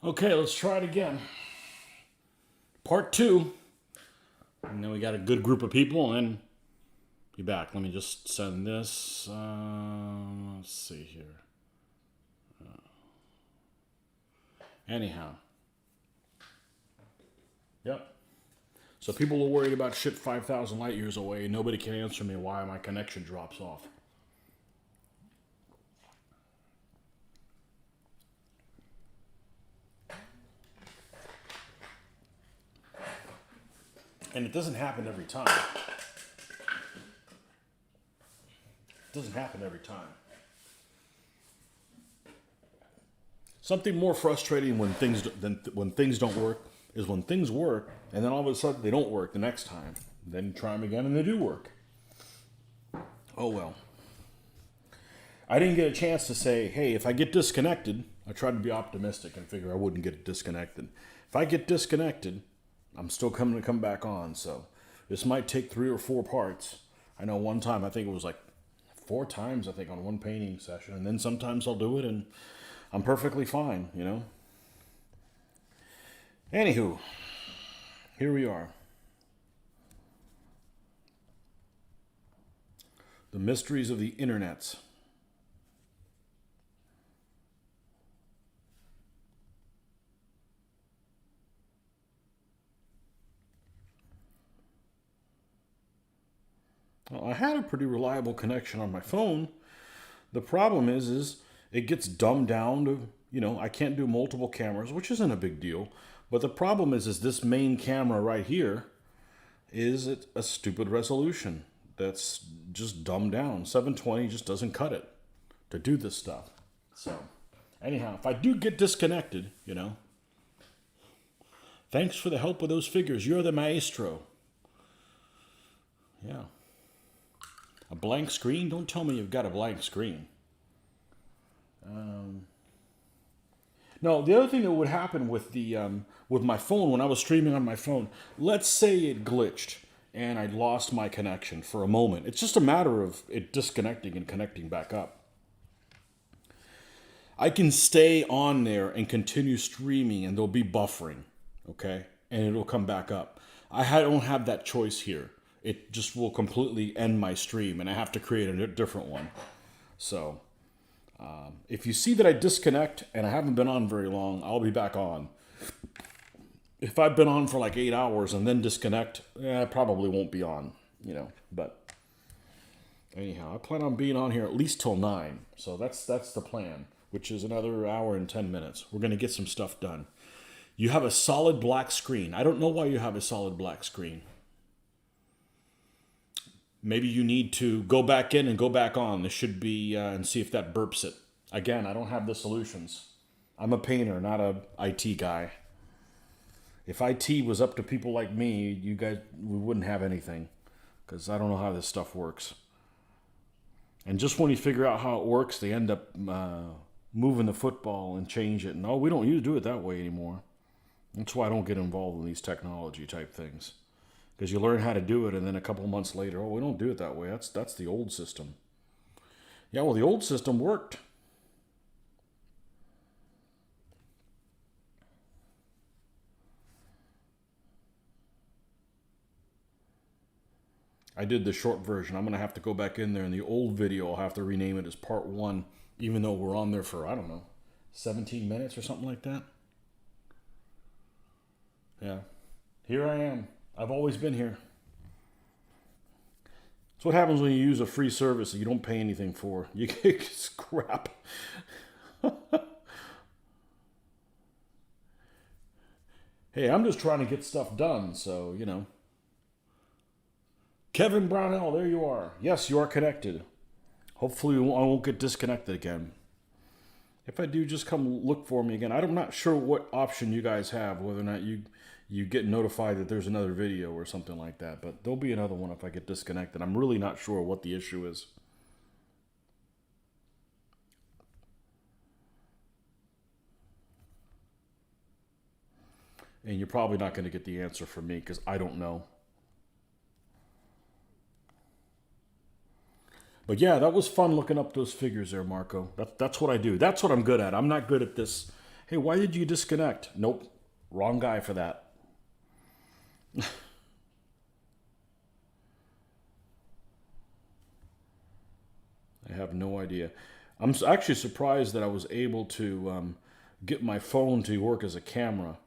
Okay, let's try it again. Part 2. And then we got a good group of people and be back. Let me just send this. Let's see here. Anyhow. Yep. So people are worried about shit 5,000 light years away. Nobody can answer me why my connection drops off. And it doesn't happen every time. It doesn't happen every time. Something more frustrating when things don't work is when things work and then all of a sudden they don't work the next time. Then you try them again and they do work. Oh well. I didn't get a chance to say, hey, if I get disconnected, I tried to be optimistic and figure I wouldn't get disconnected. If I get disconnected, I'm still coming to come back on. So this might take 3 or 4 parts. I know one time, I think it was like 4 times, I think, on one painting session. And then sometimes I'll do it and I'm perfectly fine, you know. Anywho, here we are. The mysteries of the internets. Well, I had a pretty reliable connection on my phone. The problem is it gets dumbed down to, you know, I can't do multiple cameras, which isn't a big deal. But the problem is this main camera right here is a stupid resolution that's just dumbed down. 720 just doesn't cut it to do this stuff. So, anyhow, if I do get disconnected, you know, thanks for the help with those figures. You're the maestro. Yeah. A blank screen? Don't tell me you've got a blank screen. No, the other thing that would happen with my phone when I was streaming on my phone, let's say it glitched and I lost my connection for a moment. It's just a matter of it disconnecting and connecting back up. I can stay on there and continue streaming and there'll be buffering, okay? And it'll come back up. I don't have that choice here. It just will completely end my stream and I have to create a different one. So, if you see that I disconnect and I haven't been on very long, I'll be back on. If I've been on for like 8 hours and then disconnect, I probably won't be on, you know. But anyhow, I plan on being on here at least till 9. So that's the plan, which is another hour and 10 minutes. We're going to get some stuff done. You have a solid black screen. I don't know why you have a solid black screen. Maybe you need to go back in and go back on. This should be, and see if that burps it. Again, I don't have the solutions. I'm a painter, not a IT guy. If IT was up to people like me, you guys, we wouldn't have anything. Because I don't know how this stuff works. And just when you figure out how it works, they end up moving the football and change it. No, we don't need to do it that way anymore. That's why I don't get involved in these technology type things. Because you learn how to do it, and then a couple months later, oh, we don't do it that way. That's the old system. Yeah, well, the old system worked. I did the short version. I'm going to have to go back in there. In the old video, I'll have to rename it as Part 1, even though we're on there for, I don't know, 17 minutes or something like that. Yeah. Here I am. I've always been here. That's what happens when you use a free service that you don't pay anything for. You get crap. Hey, I'm just trying to get stuff done, so, you know. Kevin Brownell, there you are. Yes, you are connected. Hopefully I won't get disconnected again. If I do, just come look for me again. I'm not sure what option you guys have, whether or not you get notified that there's another video or something like that. But there'll be another one if I get disconnected. I'm really not sure what the issue is. And you're probably not going to get the answer from me because I don't know. But yeah, that was fun looking up those figures there, Marco. That's what I do. That's what I'm good at. I'm not good at this Hey, why did you disconnect? Nope, wrong guy for that. I have no idea. I'm actually surprised that I was able to get my phone to work as a camera.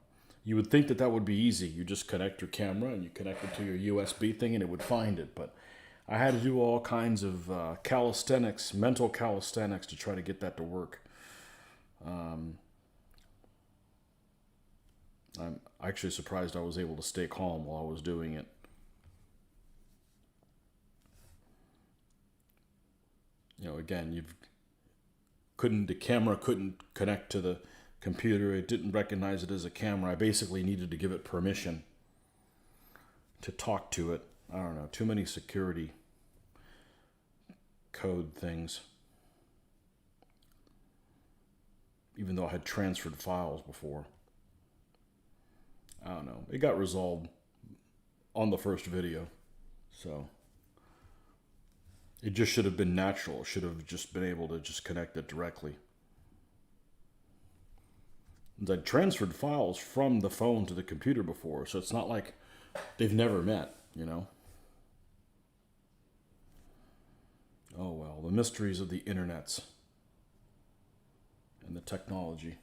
You would think that that would be easy. You just connect your camera and you connect it to your USB thing and it would find it. But I had to do all kinds of calisthenics, mental calisthenics to try to get that to work. I'm actually surprised I was able to stay calm while I was doing it. You know, again, the camera couldn't connect to the computer. It didn't recognize it as a camera. I basically needed to give it permission to talk to it. I don't know, too many security code things. Even though I had transferred files before. I don't know. It got resolved on the first video. So it just should have been natural. It should have just been able to just connect it directly. I transferred files from the phone to the computer before, so it's not like they've never met, you know? Oh well, the mysteries of the internets and the technology.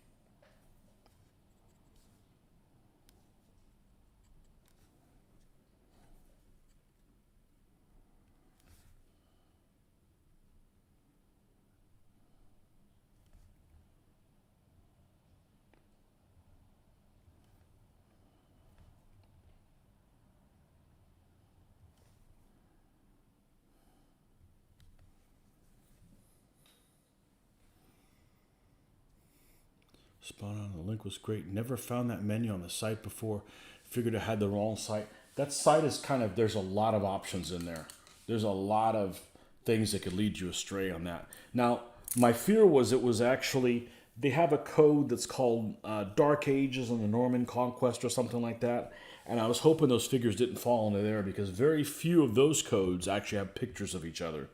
Spot on. The link was great. Never found that menu on the site before. Figured I had the wrong site. That site is kind of, there's a lot of options in there. There's a lot of things that could lead you astray on that. Now, my fear was it was actually, they have a code that's called Dark Ages and the Norman Conquest or something like that. And I was hoping those figures didn't fall into there because very few of those codes actually have pictures of each other,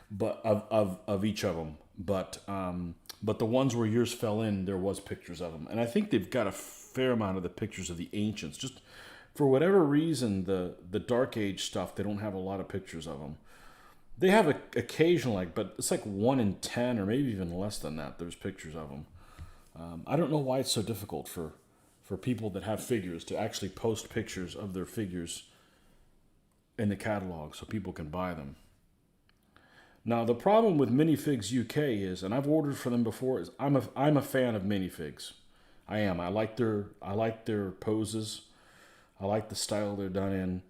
but of each of them. But the ones where yours fell in, there was pictures of them. And I think they've got a fair amount of the pictures of the ancients. Just for whatever reason, the Dark Age stuff, they don't have a lot of pictures of them. They have occasional, but it's like 1 in 10 or maybe even less than that. There's pictures of them. I don't know why it's so difficult for people that have figures to actually post pictures of their figures in the catalog so people can buy them. Now, the problem with Minifigs UK is, and I've ordered for them before, is I'm a fan of Minifigs. I am. I like their poses. I like the style they're done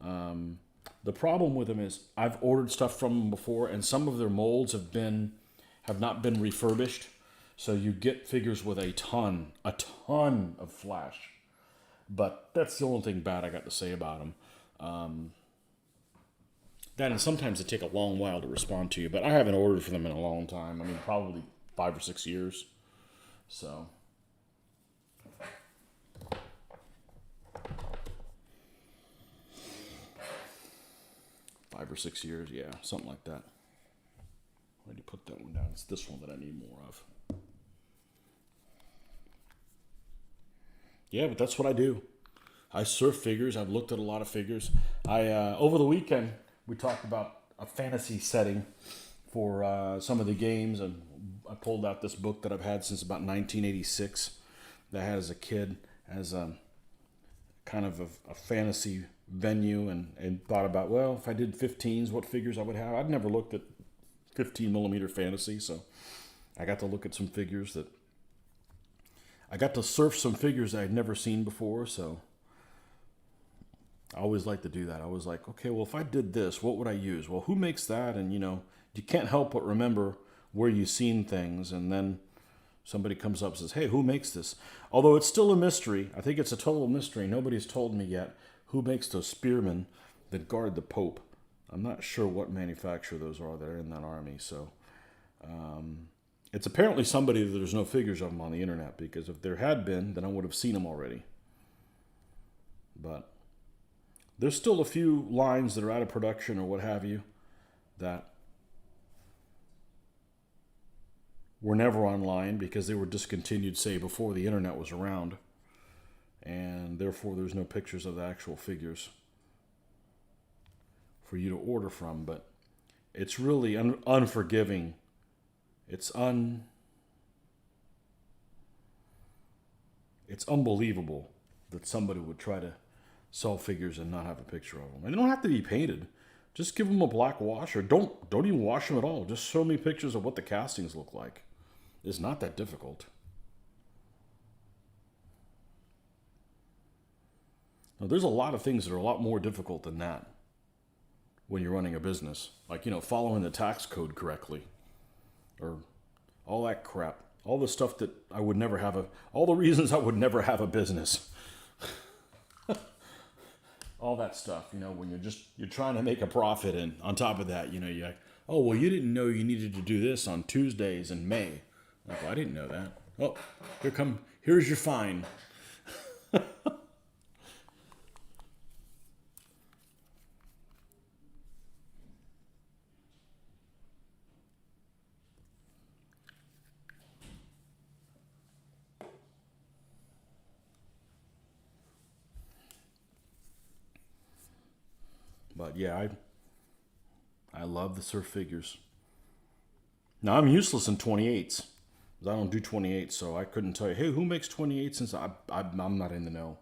in. The problem with them is I've ordered stuff from them before, and some of their molds have not been refurbished. So you get figures with a ton of flash. But that's the only thing bad I got to say about them. That and sometimes they take a long while to respond to you, but I haven't ordered for them in a long time. I mean, probably 5 or 6 years. So 5 or 6 years, yeah, something like that. Why did you put that one down? It's this one that I need more of. Yeah, but that's what I do. I surf figures. I've looked at a lot of figures. Over the weekend, we talked about a fantasy setting for some of the games, and I pulled out this book that I've had since about 1986 that has a kid as a kind of a fantasy venue, and thought about, well, if I did 15s, what figures I would have. I'd never looked at 15 millimeter fantasy, so I got to look at some figures that I got to surf some figures I had never seen before, so I always like to do that. I was like, okay, well, if I did this, what would I use? Well, who makes that? And, you can't help but remember where you've seen things, and then somebody comes up and says, hey, who makes this? Although it's still a mystery. I think it's a total mystery. Nobody's told me yet who makes those spearmen that guard the Pope. I'm not sure what manufacturer those are that are in that army, so it's apparently somebody that there's no figures of them on the internet, because if there had been, then I would have seen them already. But there's still a few lines that are out of production or what have you that were never online because they were discontinued, say, before the internet was around. And therefore, there's no pictures of the actual figures for you to order from. But it's really unforgiving. It's unbelievable that somebody would try to sell figures and not have a picture of them. And they don't have to be painted. Just give them a black wash, or don't even wash them at all. Just show me pictures of what the castings look like. It's not that difficult. Now, there's a lot of things that are a lot more difficult than that when you're running a business. Like, following the tax code correctly. Or all that crap. All the stuff that I would never have all the reasons I would never have a business. All that stuff, when you're trying to make a profit, and on top of that, you're like, oh, well, you didn't know you needed to do this on Tuesdays in May. Like, well, I didn't know that. Oh, here's your fine. But yeah, I love the surf figures. Now, I'm useless in 28s. I don't do 28s, so I couldn't tell you, hey, who makes 28s? Since I'm not in the know.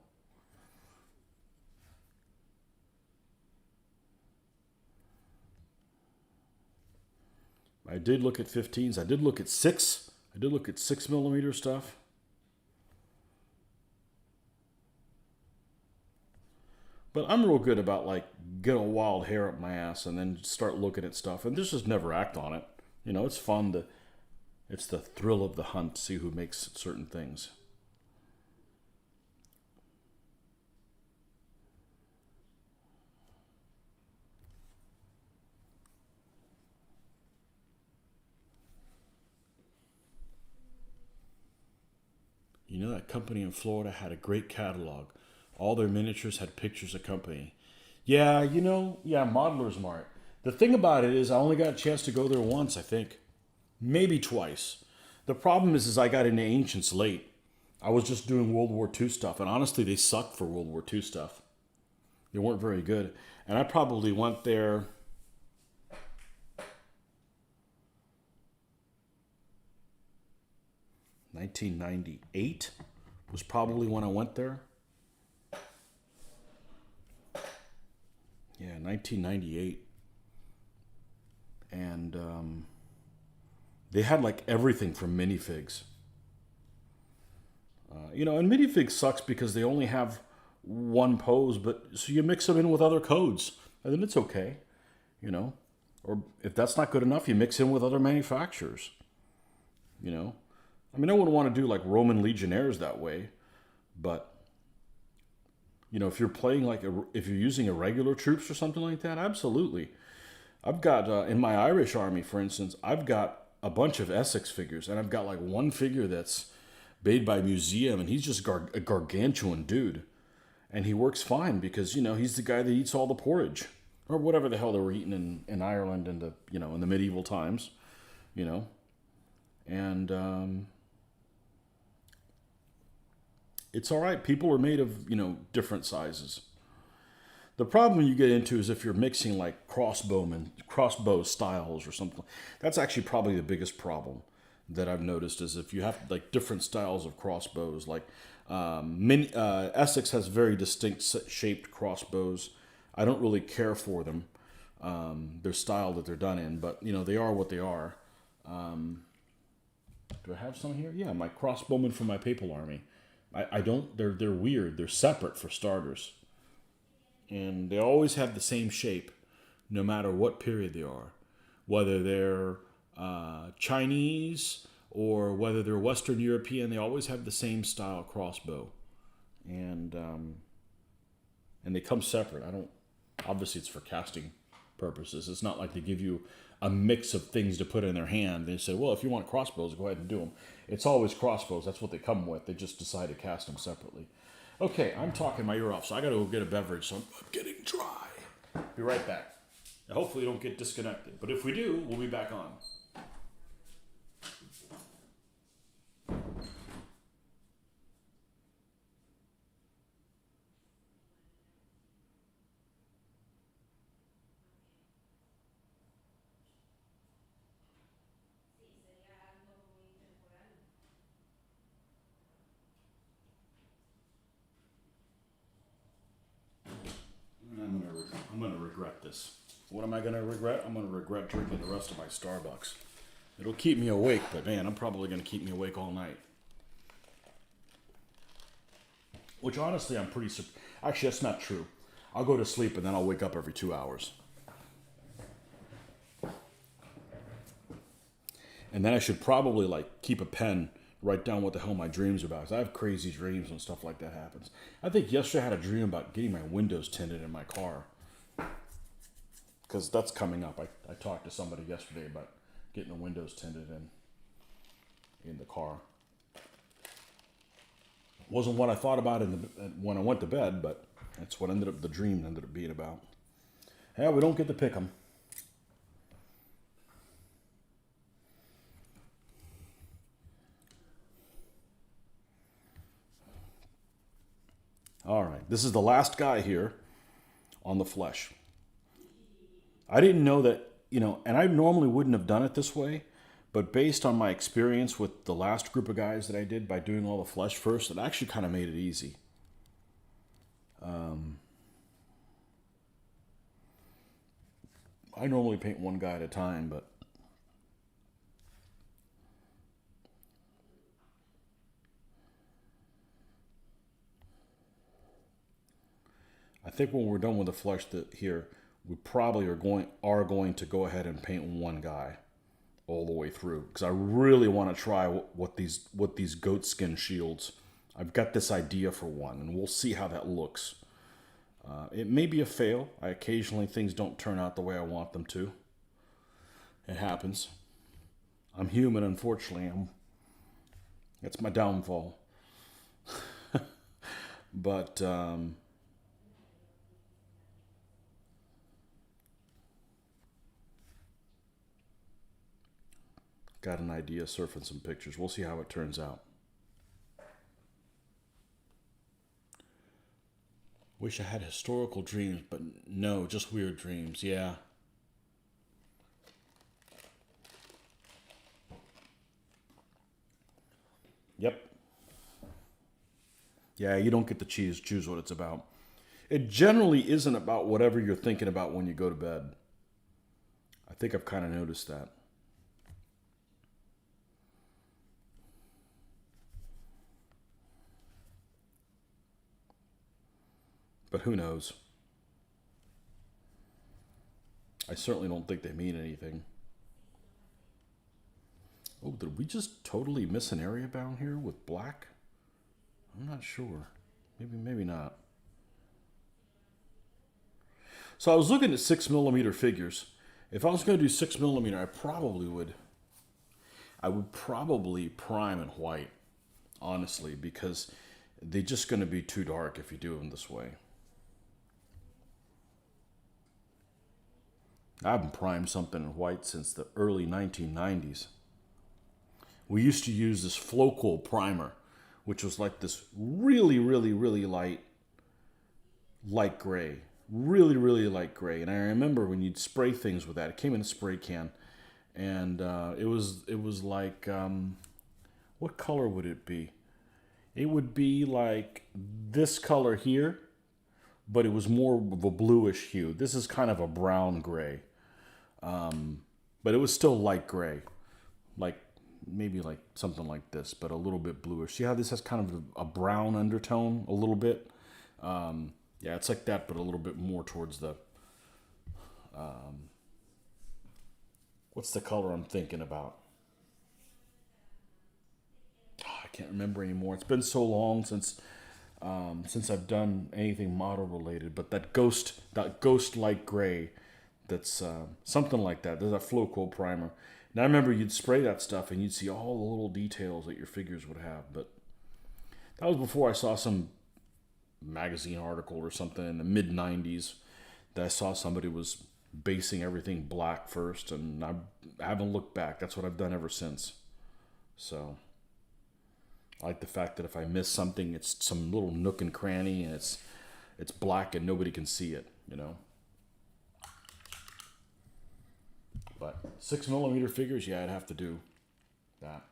I did look at 15s. I did look at 6. I did look at 6mm stuff. But I'm real good about, like, get a wild hair up my ass and then start looking at stuff and just never act on it. It's fun it's the thrill of the hunt to see who makes certain things. That company in Florida had a great catalog. All their miniatures had pictures accompanying. Yeah, Modeler's Mart. The thing about it is I only got a chance to go there once, I think. Maybe twice. The problem is I got into Ancients late. I was just doing World War II stuff, and honestly, they sucked for World War II stuff. They weren't very good. And I probably went there... $1998 was probably when I went there. Yeah, 1998. And they had like everything from minifigs. And minifigs sucks because they only have one pose, but so you mix them in with other codes, and then it's okay, Or if that's not good enough, you mix in with other manufacturers, I wouldn't want to do like Roman legionnaires that way, but if you're playing if you're using irregular troops or something like that, absolutely. I've got in my Irish army, for instance, I've got a bunch of Essex figures, and I've got like one figure that's made by museum, and he's just a gargantuan dude, and he works fine because he's the guy that eats all the porridge or whatever the hell they were eating in Ireland in the in the medieval times, and it's all right. People are made of, different sizes. The problem you get into is if you're mixing like crossbow styles or something. That's actually probably the biggest problem that I've noticed is if you have like different styles of crossbows. Like Essex has very distinct shaped crossbows. I don't really care for them, their style that they're done in, but they are what they are. Do I have some here? Yeah, my crossbowmen from my Papal army. I don't. They're weird. They're separate for starters, and they always have the same shape, no matter what period they are, whether they're Chinese or whether they're Western European. They always have the same style crossbow, and they come separate. Obviously, it's for casting purposes. It's not like they give you a mix of things to put in their hand. They say, well, if you want crossbows, go ahead and do them. It's always crossbows. That's what they come with. They just decide to cast them separately. Okay, I'm talking my ear off, so I got to go get a beverage, so I'm getting dry. Be right back. Hopefully, don't get disconnected. But if we do, we'll be back on. this. What am I going to regret? I'm going to regret drinking the rest of my Starbucks. It'll keep me awake, but man, I'm probably going to keep me awake all night. Which honestly, I'm pretty... Actually, that's not true. I'll go to sleep and then I'll wake up every 2 hours. And then I should probably like keep a pen, write down what the hell my dreams are about. 'Cause I have crazy dreams when stuff like that happens. I think yesterday I had a dream about getting my windows tinted in my car. Because that's coming up. I talked to somebody yesterday about getting the windows tinted in the car. Wasn't what I thought about when I went to bed, but that's what the dream ended up being about. Yeah, we don't get to pick them. All right, this is the last guy here on the flesh. I didn't know that, and I normally wouldn't have done it this way, but based on my experience with the last group of guys that I did by doing all the flesh first, it actually kind of made it easy. I normally paint one guy at a time, but I think when we're done with the flesh here, we probably are going to go ahead and paint one guy all the way through, because I really want to try what these goat skin shields. I've got this idea for one, and we'll see how that looks. It may be a fail. Occasionally things don't turn out the way I want them to. It happens. I'm human, unfortunately. That's my downfall. But got an idea, surfing some pictures. We'll see how it turns out. Wish I had historical dreams, but no, just weird dreams. Yeah. Yep. Yeah, you don't get to choose what it's about. It generally isn't about whatever you're thinking about when you go to bed. I think I've kind of noticed that. But who knows? I certainly don't think they mean anything. Oh, did we just totally miss an area down here with black? I'm not sure. Maybe not. So I was looking at 6mm figures. If I was going to do 6mm, I would probably prime in white, honestly, because they're just going to be too dark if you do them this way. I haven't primed something in white since the early 1990s. We used to use this Flocal Primer, which was like this really, really, really light gray. Really, really light gray. And I remember when you'd spray things with that, it came in a spray can. And it was like, what color would it be? It would be like this color here, but it was more of a bluish hue. This is kind of a brown gray. But it was still light gray. Like, maybe like something like this, but a little bit bluish. See how this has kind of a brown undertone, a little bit? Yeah, it's like that, but a little bit more towards the... what's the color I'm thinking about? Oh, I can't remember anymore. It's been so long since I've done anything model related, but that ghost light gray, that's something like that. There's a Flocal Primer. Now I remember you'd spray that stuff and you'd see all the little details that your figures would have, but that was before I saw some magazine article or something in the mid-90s that I saw somebody was basing everything black first, and I haven't looked back. That's what I've done ever since. So I like the fact that if I miss something, it's some little nook and cranny, and it's black and nobody can see it, But 6mm figures, yeah, I'd have to do that.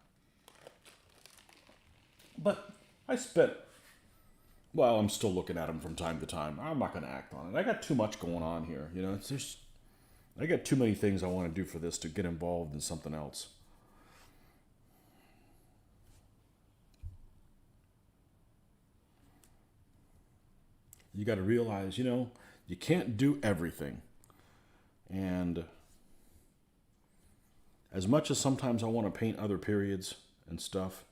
But I spent Well, I'm still looking at them from time to time. I'm not going to act on it. I got too much going on here. You know, I got too many things I want to do for this to get involved in something else. You got to realize, you know, you can't do everything. And as much as sometimes I want to paint other periods and stuff,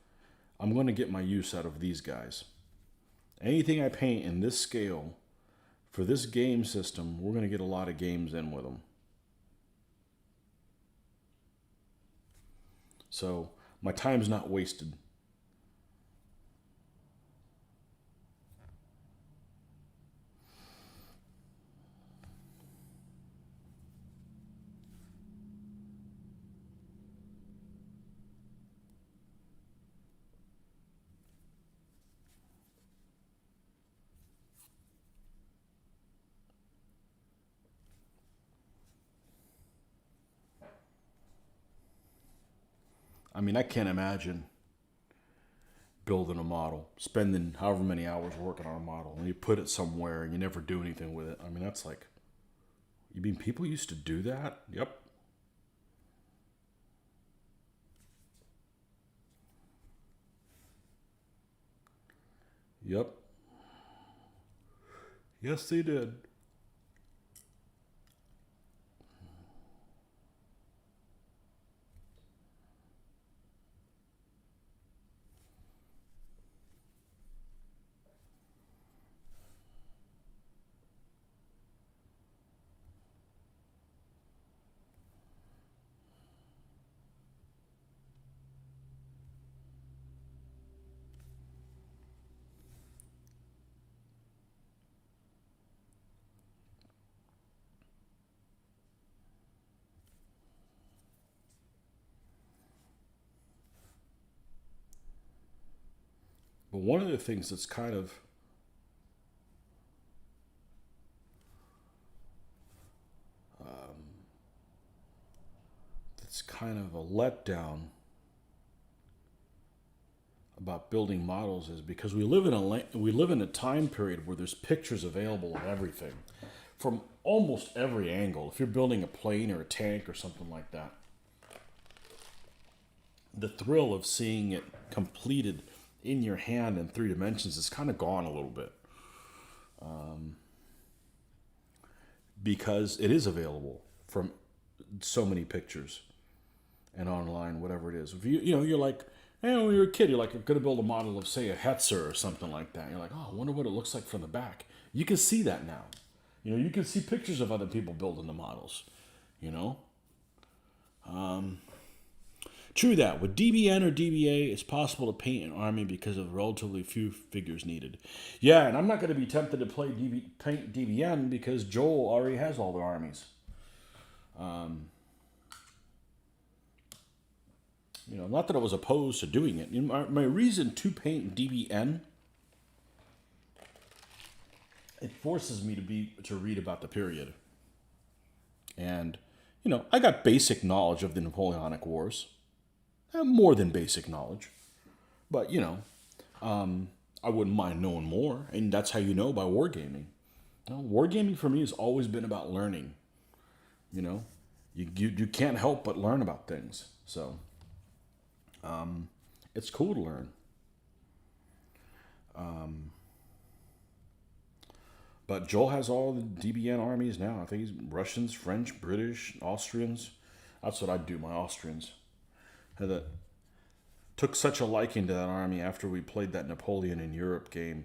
I'm going to get my use out of these guys. Anything I paint in this scale for this game system, we're going to get a lot of games in with them. So my time's not wasted. I mean, I can't imagine building a model, spending however many hours working on a model, and you put it somewhere and you never do anything with it. I mean, that's like, you mean people used to do that? Yep. Yep. Yes, they did. But one of the things that's kind of a letdown about building models is because we live in a time period where there's pictures available of everything from almost every angle. If you're building a plane or a tank or something like that, the thrill of seeing it completed in your hand in 3 dimensions is kind of gone a little bit, because it is available from so many pictures and online, whatever it is. If you're like, hey, when you're a kid, you're like, I'm going to build a model of, say, a Hetzer or something like that. You're like, oh, I wonder what it looks like from the back. You can see that now. You know, you can see pictures of other people building the models, you know. True that. With DBN or DBA, it's possible to paint an army because of relatively few figures needed. Yeah, and I'm not going to be tempted to paint DBN because Joel already has all the armies. You know, not that I was opposed to doing it. You know, my reason to paint DBN, it forces me to read about the period. And, you know, I got basic knowledge of the Napoleonic Wars. More than basic knowledge. But, you know, I wouldn't mind knowing more. And that's how you know by wargaming. You know, wargaming for me has always been about learning. You know, you can't help but learn about things. So, it's cool to learn. But Joel has all the DBN armies now. I think he's Russians, French, British, Austrians. That's what I'd do, my Austrians. That took such a liking to that army after we played that Napoleon in Europe game,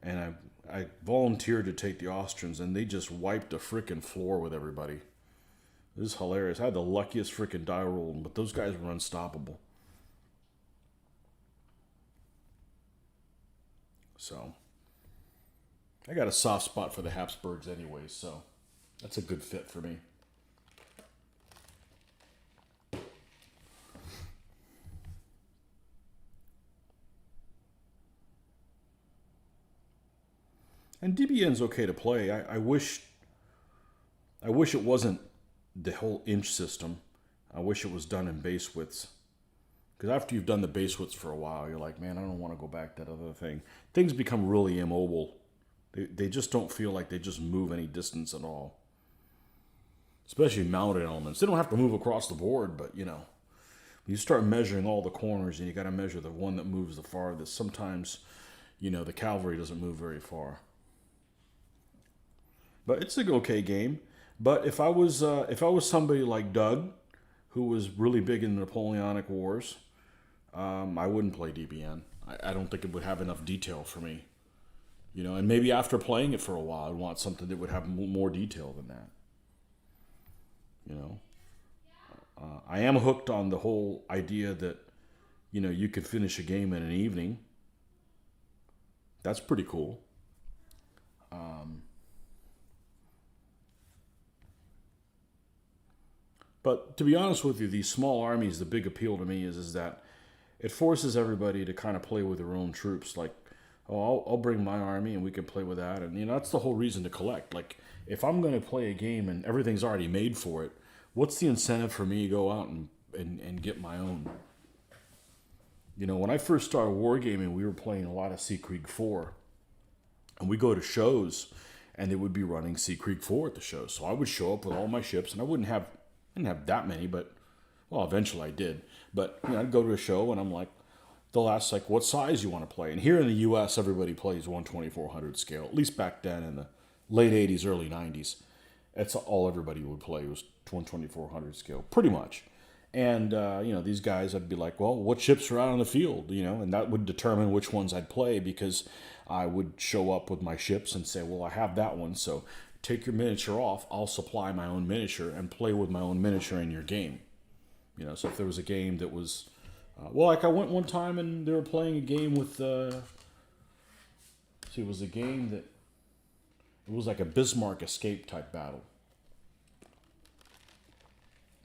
and I volunteered to take the Austrians, and they just wiped the frickin' floor with everybody. This is hilarious. I had the luckiest frickin' die roll, but those guys were unstoppable. So I got a soft spot for the Habsburgs anyways, so that's a good fit for me. And DBN's okay to play. I wish it wasn't the whole inch system. I wish it was done in base widths. Because after you've done the base widths for a while, you're like, man, I don't want to go back to that other thing. Things become really immobile. They just don't feel like they just move any distance at all. Especially mounted elements. They don't have to move across the board, but you know, you start measuring all the corners and you got to measure the one that moves the farthest. Sometimes, you know, the cavalry doesn't move very far. But it's an okay game. But if I was somebody like Doug, who was really big in the Napoleonic Wars, I wouldn't play DBN. I don't think it would have enough detail for me. You know, and maybe after playing it for a while, I'd want something that would have more detail than that. You know, I am hooked on the whole idea that, you know, you could finish a game in an evening. That's pretty cool. But to be honest with you, these small armies, the big appeal to me is that it forces everybody to kind of play with their own troops. Like, oh, I'll bring my army and we can play with that. And, you know, that's the whole reason to collect. Like, if I'm going to play a game and everything's already made for it, what's the incentive for me to go out and get my own? You know, when I first started wargaming, we were playing a lot of Sea Creek 4. And we go to shows, and they would be running Sea Creek 4 at the show. So I would show up with all my ships, and I didn't have that many, but, well, eventually I did. But, you know, I'd go to a show, and I'm like, they'll ask, like, what size you want to play? And here in the U.S., everybody plays 1/2400 scale, at least back then in the late 80s, early 90s. That's all everybody would play was 1/2400 scale, pretty much. And, you know, these guys, I'd be like, well, what ships are out on the field, you know? And that would determine which ones I'd play, because I would show up with my ships and say, well, I have that one, so take your miniature off. I'll supply my own miniature and play with my own miniature in your game. You know, so if there was a game that was... well, like I went one time and they were playing a game with... it was a game that... It was like a Bismarck escape type battle.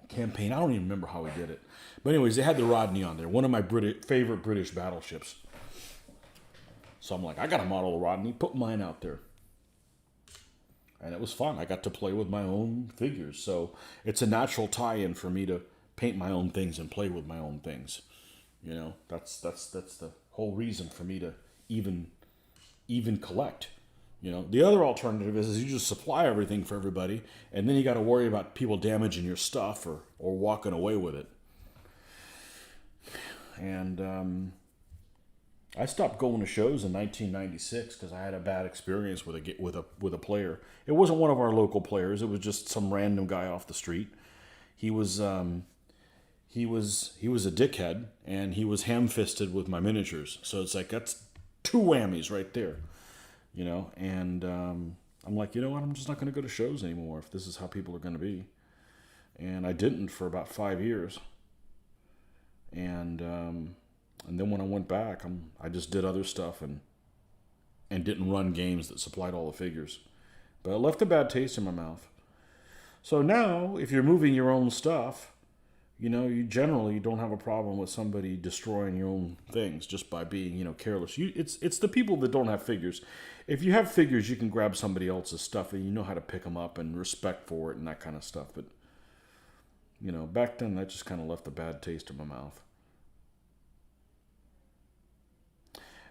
Campaign. I don't even remember how we did it. But anyways, they had the Rodney on there. One of my favorite British battleships. So I'm like, I got to model a Rodney. Put mine out there. And it was fun. I got to play with my own figures. So it's a natural tie-in for me to paint my own things and play with my own things. You know, that's the whole reason for me to even collect. You know, the other alternative is you just supply everything for everybody, and then you got to worry about people damaging your stuff or walking away with it. And I stopped going to shows in 1996 because I had a bad experience with a player. It wasn't one of our local players. It was just some random guy off the street. He was a dickhead, and he was ham-fisted with my miniatures. So it's like, that's two whammies right there. You know, and I'm like, you know what? I'm just not going to go to shows anymore if this is how people are going to be. And I didn't for about 5 years. And then when I went back, I just did other stuff and didn't run games that supplied all the figures. But it left a bad taste in my mouth. So now, if you're moving your own stuff, you know, you generally don't have a problem with somebody destroying your own things just by being, you know, careless. It's the people that don't have figures. If you have figures, you can grab somebody else's stuff and you know how to pick them up and respect for it and that kind of stuff. But, you know, back then that just kind of left a bad taste in my mouth.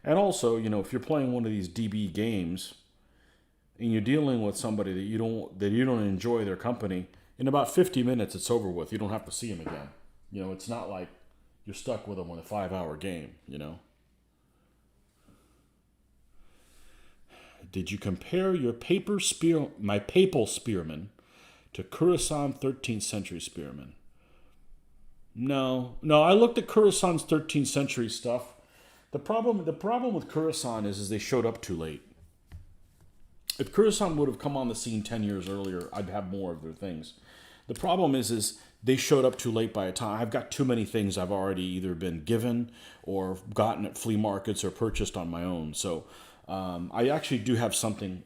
And also, you know, if you're playing one of these DB games and you're dealing with somebody that you don't enjoy their company, in about 50 minutes, it's over with. You don't have to see him again. You know, it's not like you're stuck with him with a 5-hour game, you know. Did you compare your my papal spearmen to Khorasan 13th century spearmen? No, I looked at Khorasan's 13th century stuff. The problem with Khorasan is they showed up too late. If Khorasan would have come on the scene 10 years earlier, I'd have more of their things. The problem is they showed up too late by a time. I've got too many things I've already either been given or gotten at flea markets or purchased on my own. So I actually do have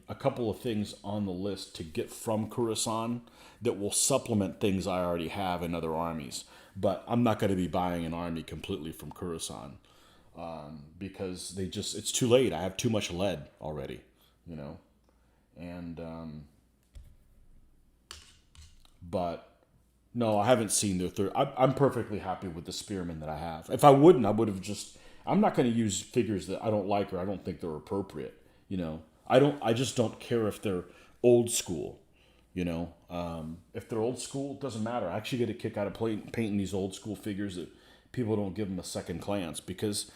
a couple of things on the list to get from Khorasan that will supplement things I already have in other armies. But I'm not going to be buying an army completely from Khorasan because it's too late. I have too much lead already, you know. And but No, I haven't seen their third. I'm perfectly happy with the Spearman that I have. If I wouldn't, I would have just. I'm not going to use figures that I don't like or I don't think they're appropriate. You know, I don't. I just don't care if they're old school. You know, if they're old school, it doesn't matter. I actually get a kick out of painting these old school figures that people don't give them a second glance because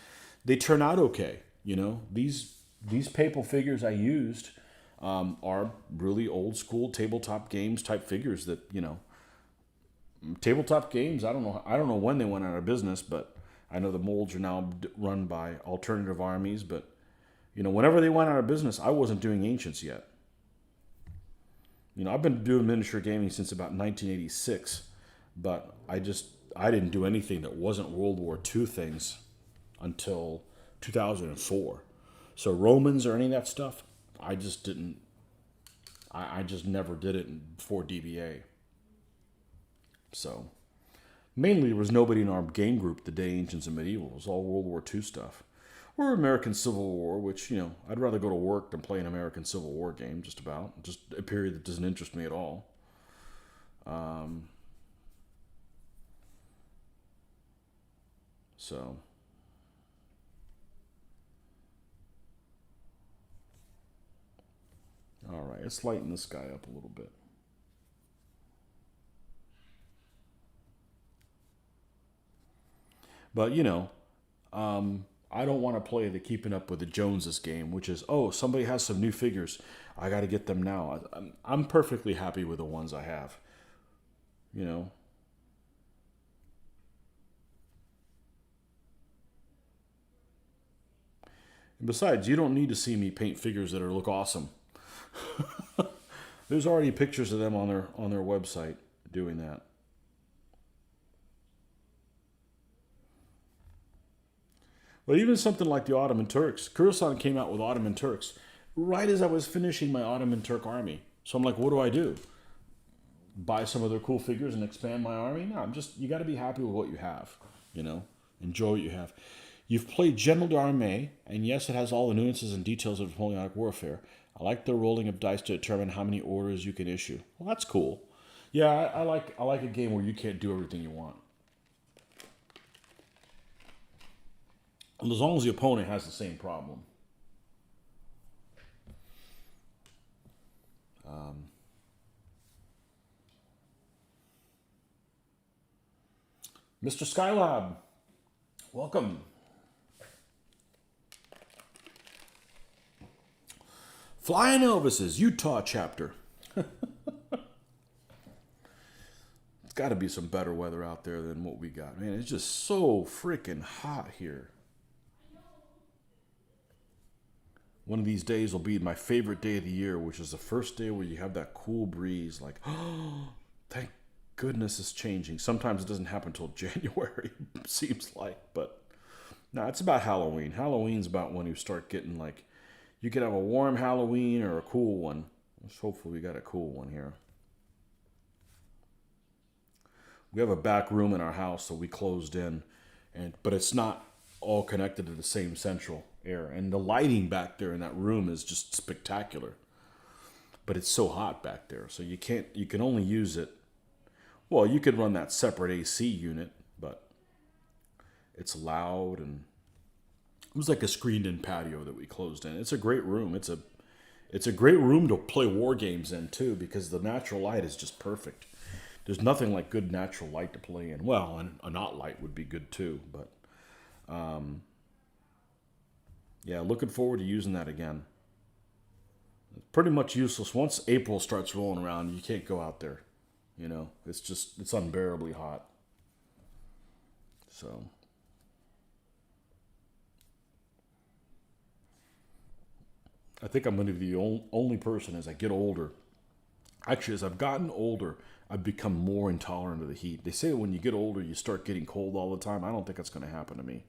they turn out okay. You know, these papal figures I used are really old school tabletop games type figures that tabletop games. I don't know. I don't know when they went out of business, but I know the molds are now run by alternative armies. But whenever they went out of business, I wasn't doing ancients yet. I've been doing miniature gaming since about 1986, but I didn't do anything that wasn't World War II things until 2004. So Romans or any of that stuff, I just didn't. I just never did it before DBA. So mainly there was nobody in our game group the day Ancients and Medieval. It was all World War II stuff. Or American Civil War, which, I'd rather go to work than play an American Civil War game, just about. Just a period that doesn't interest me at all. So. All right, let's lighten this guy up a little bit. But, I don't want to play the Keeping Up with the Joneses game, which is, oh, somebody has some new figures. I got to get them now. I'm perfectly happy with the ones I have. And besides, you don't need to see me paint figures that look awesome. There's already pictures of them on their website doing that. But even something like the Ottoman Turks, Kurasan came out with Ottoman Turks right as I was finishing my Ottoman Turk army. So I'm like, what do I do? Buy some of their cool figures and expand my army? No, you got to be happy with what you have. Enjoy what you have. You've played General d'Armée, and yes, it has all the nuances and details of Napoleonic warfare. I like the rolling of dice to determine how many orders you can issue. Well, that's cool. Yeah, I like a game where you can't do everything you want. And as long as the opponent has the same problem. Mr. Skylab, welcome. Flying Elvis's Utah chapter. It's got to be some better weather out there than what we got. Man, it's just so freaking hot here. One of these days will be my favorite day of the year, which is the first day where you have that cool breeze. Like, oh, thank goodness it's changing. Sometimes it doesn't happen until January, it seems like. But no, it's about Halloween. Halloween's about when you start getting like, you could have a warm Halloween or a cool one. Hopefully we got a cool one here. We have a back room in our house, so we closed in, but it's not all connected to the same central air. And the lighting back there in that room is just spectacular. But it's so hot back there, so you can only use it. Well, you could run that separate AC unit, but it's loud, and it was like a screened-in patio that we closed in. It's a great room. It's a great room to play war games in too, because the natural light is just perfect. There's nothing like good natural light to play in. Well, and a not light would be good too, but yeah, looking forward to using that again. It's pretty much useless. Once April starts rolling around, you can't go out there. It's unbearably hot. So I think I'm going to be the only person as I get older. Actually, as I've gotten older, I've become more intolerant of the heat. They say that when you get older, you start getting cold all the time. I don't think that's going to happen to me.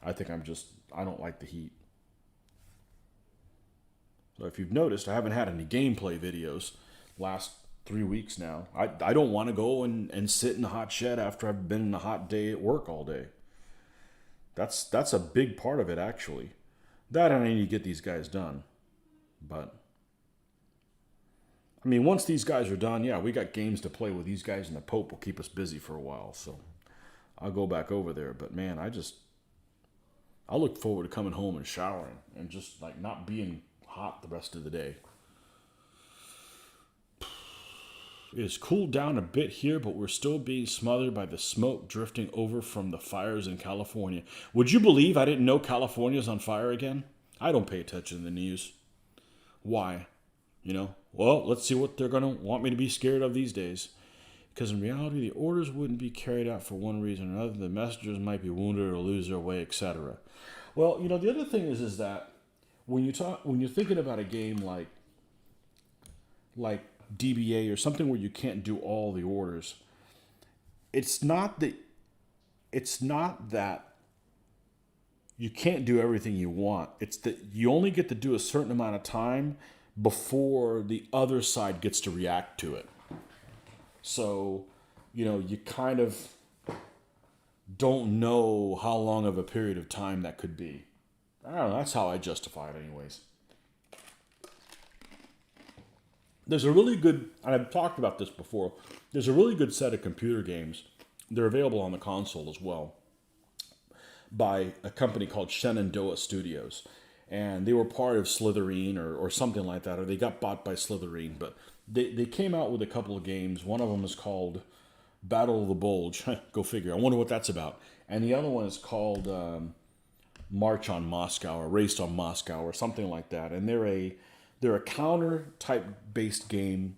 I think I don't like the heat. So if you've noticed, I haven't had any gameplay videos last 3 weeks now. I don't want to go and sit in the hot shed after I've been in a hot day at work all day. That's a big part of it, actually. That and I need to get these guys done. But I mean, once these guys are done, yeah, we got games to play with these guys, and the Pope will keep us busy for a while. So I'll go back over there. But man, I look forward to coming home and showering and just like not being hot the rest of the day. It's cooled down a bit here, but we're still being smothered by the smoke drifting over from the fires in California. Would you believe I didn't know California's on fire again? I don't pay attention to the news. Why? Well, let's see what they're going to want me to be scared of these days. Because in reality, the orders wouldn't be carried out for one reason or another. The messengers might be wounded or lose their way, etc. Well, the other thing is that when you're thinking about a game like DBA or something where you can't do all the orders, it's not that you can't do everything you want. It's that you only get to do a certain amount of time before the other side gets to react to it. So, you kind of don't know how long of a period of time that could be. I don't know. That's how I justify it anyways. There's a really good, and I've talked about this before, there's a really good set of computer games. They're available on the console as well by a company called Shenandoah Studios. And they were part of Slitherine or something like that, or they got bought by Slitherine. But they came out with a couple of games. One of them is called Battle of the Bulge. Go figure. I wonder what that's about. And the other one is called March on Moscow or Race on Moscow or something like that. And they're a counter type based game,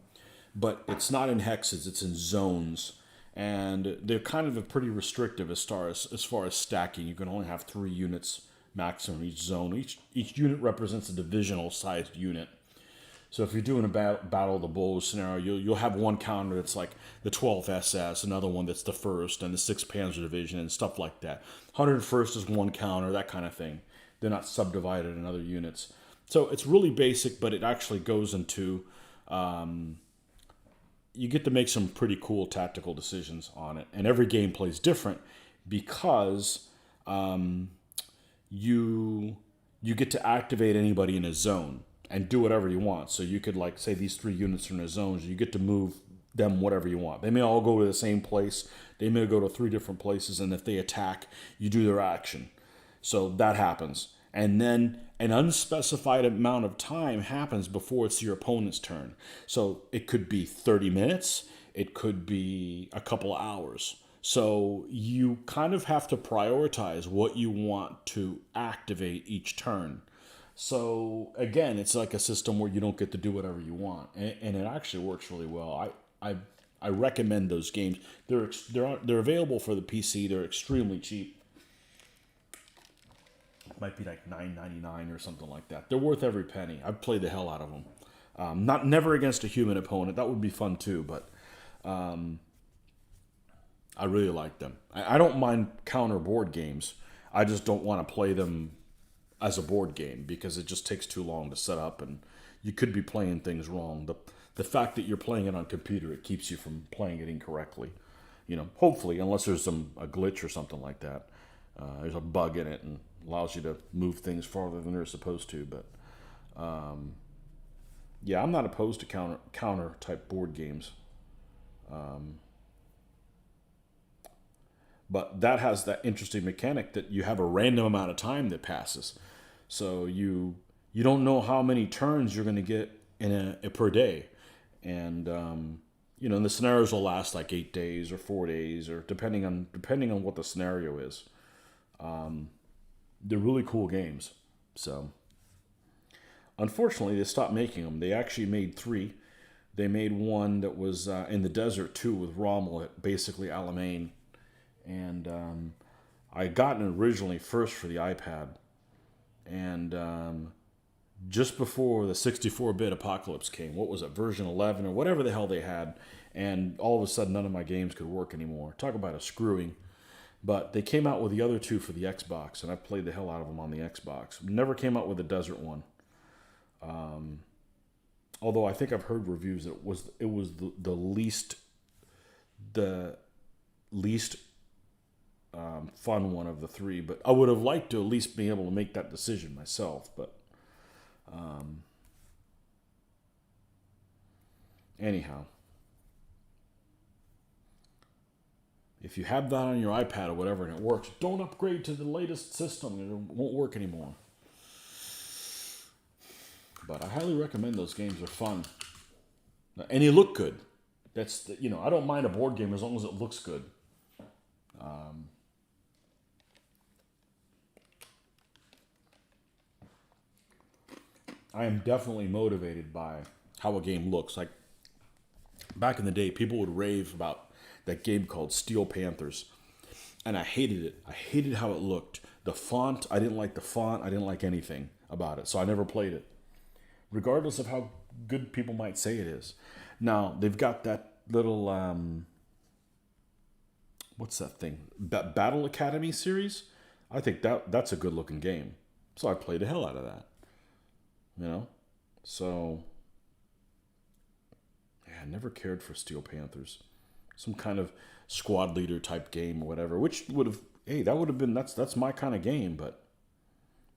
but it's not in hexes, it's in zones. And they're kind of pretty restrictive as far as stacking. You can only have 3 units maximum each zone. Each unit represents a divisional sized unit. So if you're doing a Battle of the Bulge scenario, you'll have one counter that's like the 12th SS, another one that's the 1st and the 6th Panzer Division and stuff like that. 101st is one counter, that kind of thing. They're not subdivided in other units. So it's really basic, but it actually goes into, you get to make some pretty cool tactical decisions on it. And every gameplay is different because you get to activate anybody in a zone and do whatever you want. So you could, like, say these 3 units are in a zone, so you get to move them whatever you want. They may all go to the same place. They may go to 3 different places, and if they attack, you do their action. So that happens. And then an unspecified amount of time happens before it's your opponent's turn. So it could be 30 minutes. It could be a couple of hours. So you kind of have to prioritize what you want to activate each turn. So again, it's like a system where you don't get to do whatever you want. And it actually works really well. I recommend those games. They're available for the PC. They're extremely cheap. Might be like $9.99 or something like that. They're worth every penny. I've played the hell out of them. Never against a human opponent. That would be fun too, but I really like them. I don't mind counter board games. I just don't want to play them as a board game because it just takes too long to set up and you could be playing things wrong. The fact that you're playing it on computer, it keeps you from playing it incorrectly. Hopefully, unless there's a glitch or something like that. There's a bug in it and allows you to move things farther than they're supposed to. But yeah, I'm not opposed to counter type board games. But that has that interesting mechanic that you have a random amount of time that passes. So you don't know how many turns you're going to get in a per day. And and the scenarios will last like 8 days or 4 days or depending on what the scenario is. They're really cool games. So, unfortunately, they stopped making them. They actually made 3. They made one that was in the desert, too, with Rommel at basically Alamein. And I got it originally first for the iPad. And just before the 64-bit apocalypse came, what was it, version 11 or whatever the hell they had, and all of a sudden none of my games could work anymore. Talk about a screwing. But they came out with the other 2 for the Xbox, and I played the hell out of them on the Xbox. Never came out with a desert one. Although I think I've heard reviews that it was the least fun one of the 3. But I would have liked to at least be able to make that decision myself. But Anyhow, if you have that on your iPad or whatever and it works, don't upgrade to the latest system. It won't work anymore. But I highly recommend those games. They're fun. And they look good. That's the, you know, I don't mind a board game as long as it looks good. I am definitely motivated by how a game looks. Like back in the day, people would rave about that game called Steel Panthers, and I hated it. I hated how it looked. The font, I didn't like the font. I didn't like anything about it, so I never played it, regardless of how good people might say it is. Now they've got that little what's that thing? Battle Academy series. I think that's a good looking game, so I played the hell out of that. You know, so yeah, I never cared for Steel Panthers. Some kind of squad leader type game or whatever, which would have, hey, that would have been, that's my kind of game, but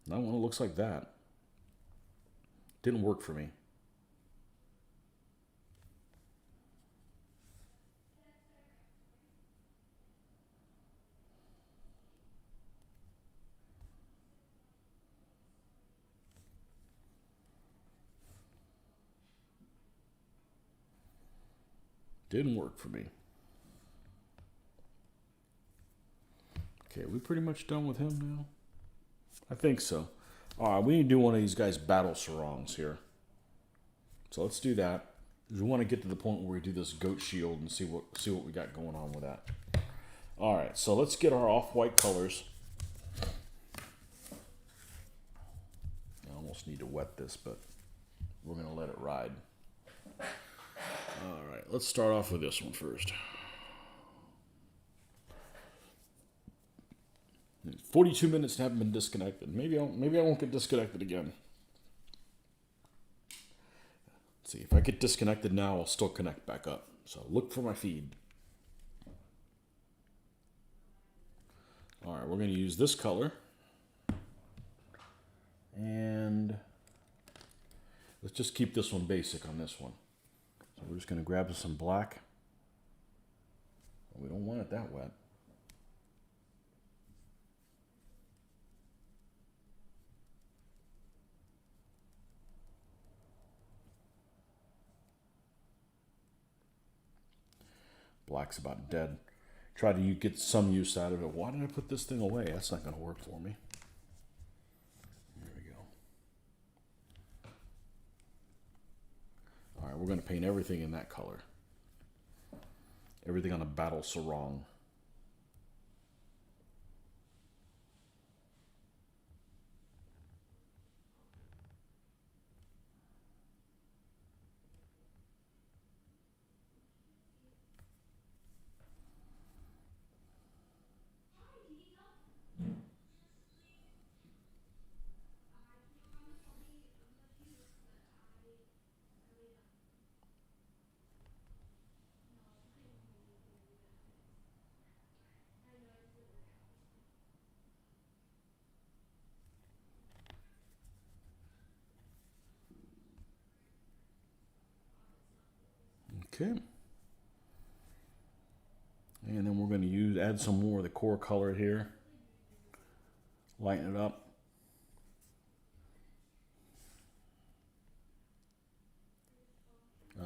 not one that looks like that. Didn't work for me. Didn't work for me. Okay, we pretty much done with him now? I think so. All right, we need to do one of these guys' battle sarongs here. So let's do that. We want to get to the point where we do this goat shield and see what we got going on with that. All right, so let's get our off-white colors. I almost need to wet this, but we're going to let it ride. All right, let's start off with this one first. 42 minutes and haven't been disconnected. Maybe I won't get disconnected again. Let's see, if I get disconnected now, I'll still connect back up. So look for my feed. All right, we're going to use this color. And let's just keep this one basic on this one. So we're just going to grab some black. We don't want it that wet. Black's about dead. Try to get some use out of it. Why did I put this thing away? That's not going to work for me. There we go. All right, we're going to paint everything in that color. Everything on a battle sarong. Okay. And then we're going to add some more of the core color here. Lighten it up.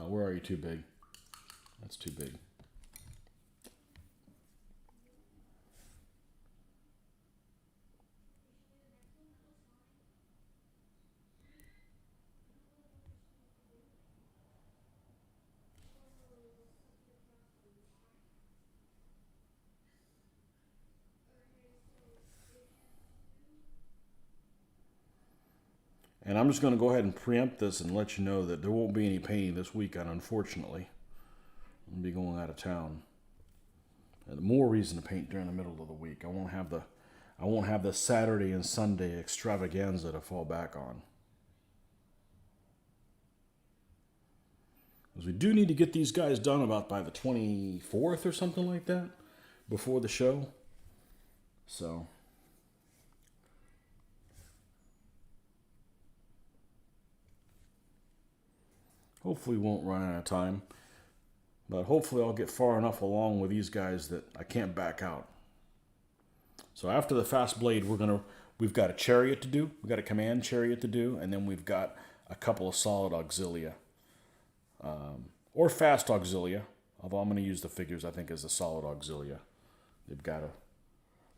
Where are you? Too big. That's too big. And I'm just going to go ahead and preempt this and let you know that there won't be any painting this weekend, unfortunately. I'm going to be going out of town. And more reason to paint during the middle of the week. I won't have the Saturday and Sunday extravaganza to fall back on. Because we do need to get these guys done about by the 24th or something like that, before the show. So Hopefully we won't run out of time. But hopefully I'll get far enough along with these guys that I can't back out. So after the fast blade, we've got a chariot to do. We've got a command chariot to do. And then we've got a couple of solid auxilia. Or fast auxilia. Although I'm going to use the figures, I think, as a solid auxilia. They've got a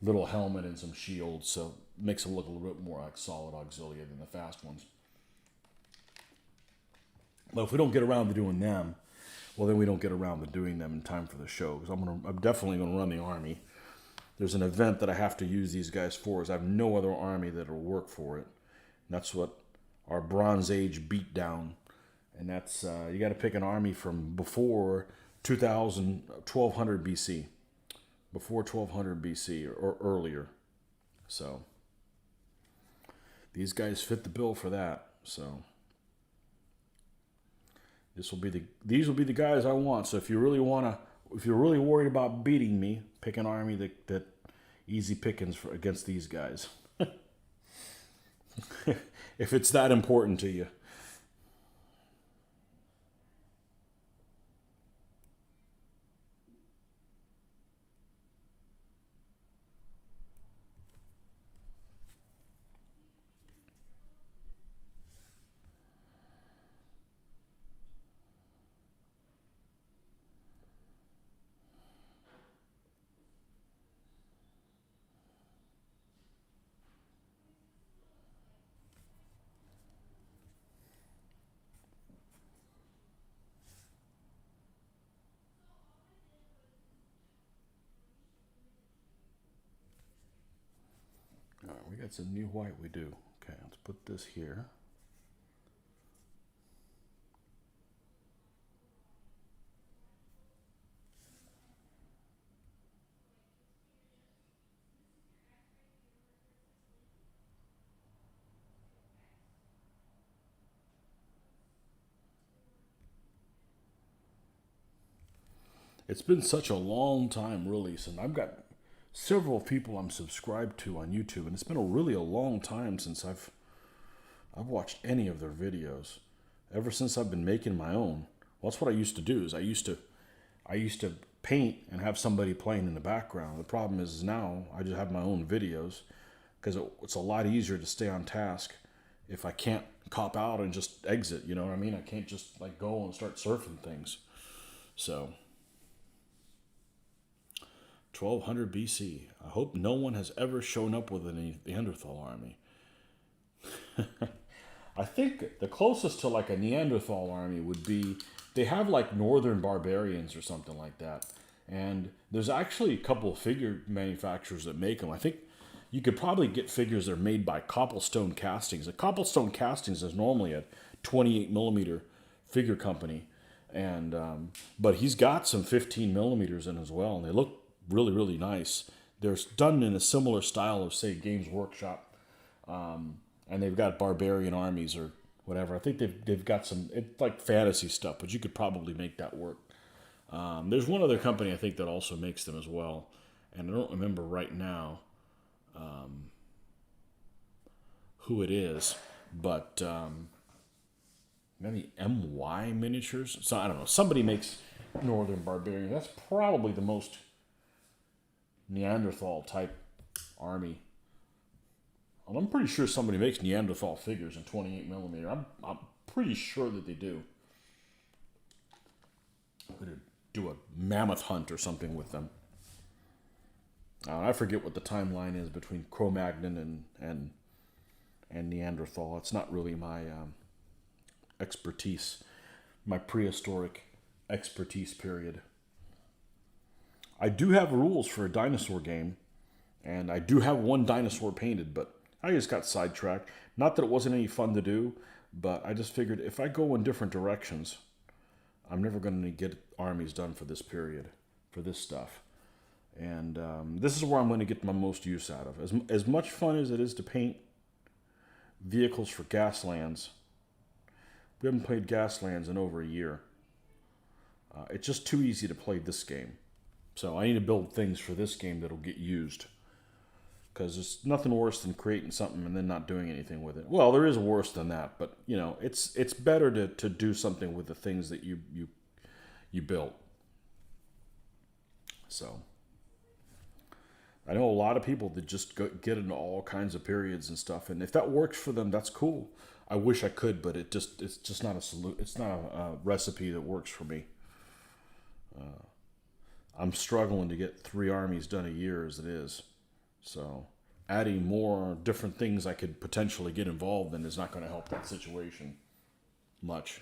little helmet and some shields, so it makes them look a little bit more like solid auxilia than the fast ones. But if we don't get around to doing them, well, then we don't get around to doing them in time for the show. Because I'm definitely going to run the army. There's an event that I have to use these guys for. Is I have no other army that will work for it. And that's what our Bronze Age beat down. And that's you got to pick an army from before 1200 BC. Before 1200 BC or earlier. So these guys fit the bill for that. So these will be the guys I want. So if you're really worried about beating me, pick an army that easy pickings against these guys. If it's that important to you. All right, we got some new white. We do. Okay, let's put this here. It's been such a long time, really, since I've got several people I'm subscribed to on YouTube, and it's been really a long time since I've watched any of their videos. Ever since I've been making my own. Well, that's what I used to do. Is I used to paint and have somebody playing in the background. The problem is now I just have my own videos because it's a lot easier to stay on task if I can't cop out and just exit. You know what I mean? I can't just like go and start surfing things. So 1200 BC. I hope no one has ever shown up with a Neanderthal army. I think the closest to like a Neanderthal army would be, they have like northern barbarians or something like that. And there's actually a couple of figure manufacturers that make them. I think you could probably get figures that are made by Copplestone Castings. Copplestone Castings is normally a 28 millimeter figure company. And but he's got some 15 millimeters in as well. And they look really, really nice. They're done in a similar style of, say, Games Workshop. And they've got barbarian armies or whatever. I think they've got some, it's like fantasy stuff, but you could probably make that work. There's one other company I think that also makes them as well, and I don't remember right now who it is, but maybe MY Miniatures. So I don't know. Somebody makes Northern Barbarian. That's probably the most Neanderthal type army. I'm pretty sure somebody makes Neanderthal figures in 28 millimeter. I'm pretty sure that they do. I'm going to do a mammoth hunt or something with them. I forget what the timeline is between Cro-Magnon and Neanderthal. It's not really my expertise, my prehistoric expertise period. I do have rules for a dinosaur game, and I do have one dinosaur painted, but I just got sidetracked. Not that it wasn't any fun to do, but I just figured if I go in different directions, I'm never going to get armies done for this period, for this stuff. And this is where I'm going to get my most use out of. As much fun as it is to paint vehicles for Gaslands, we haven't played Gaslands in over a year. It's just too easy to play this game. So I need to build things for this game that'll get used. because there's nothing worse than creating something and then not doing anything with it. Well, there is worse than that, but you know, it's better to do something with the things that you built. So I know a lot of people that just get into all kinds of periods and stuff, and if that works for them, that's cool. I wish I could, but it's just not it's not a recipe that works for me. I'm struggling to get 3 armies done a year as it is. So adding more different things I could potentially get involved in is not going to help that situation much.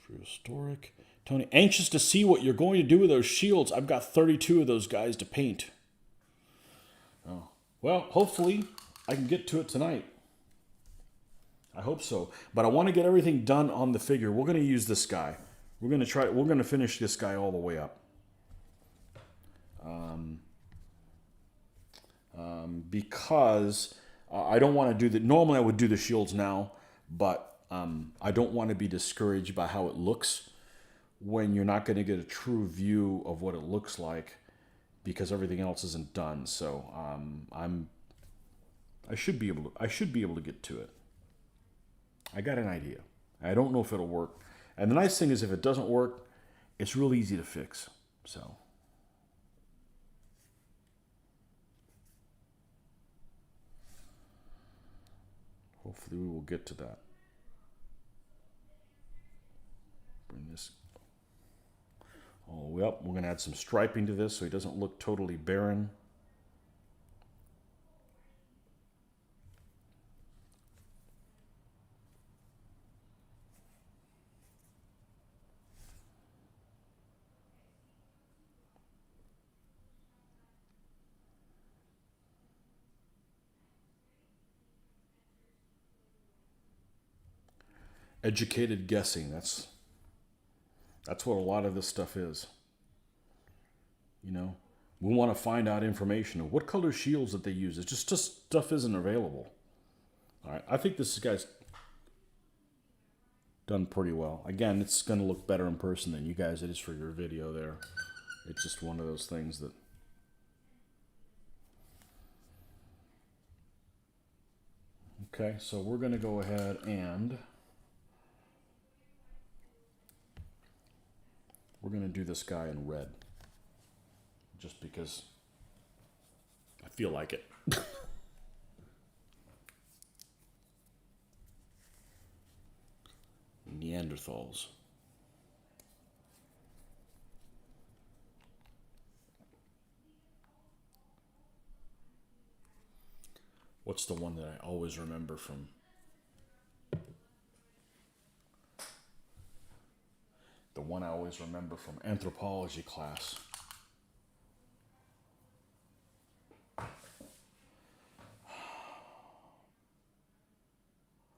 Prehistoric. Tony, anxious to see what you're going to do with those shields. I've got 32 of those guys to paint. Oh. Well, hopefully I can get to it tonight. I hope so. But I want to get everything done on the figure. We're going to use this guy. We're going to finish this guy all the way up. Because I don't want to do the... Normally I would do the shields now, but I don't want to be discouraged by how it looks when you're not going to get a true view of what it looks like because everything else isn't done. So I should be able to get to it. I got an idea. I don't know if it'll work. And the nice thing is if it doesn't work, it's real easy to fix. So hopefully we will get to that. Bring this all the way up. We're going to add some striping to this so he doesn't look totally barren. Educated guessing. That's what a lot of this stuff is. You know, we want to find out information of what color shields that they use. It's just stuff isn't available. All right, I think this guy's done pretty well. Again, it's going to look better in person than you guys it is for your video there. It's just one of those things that... Okay, so we're going to go ahead and... We're going to do this guy in red. Just because I feel like it. Neanderthals. What's the one that I always remember from? The one I always remember from anthropology class.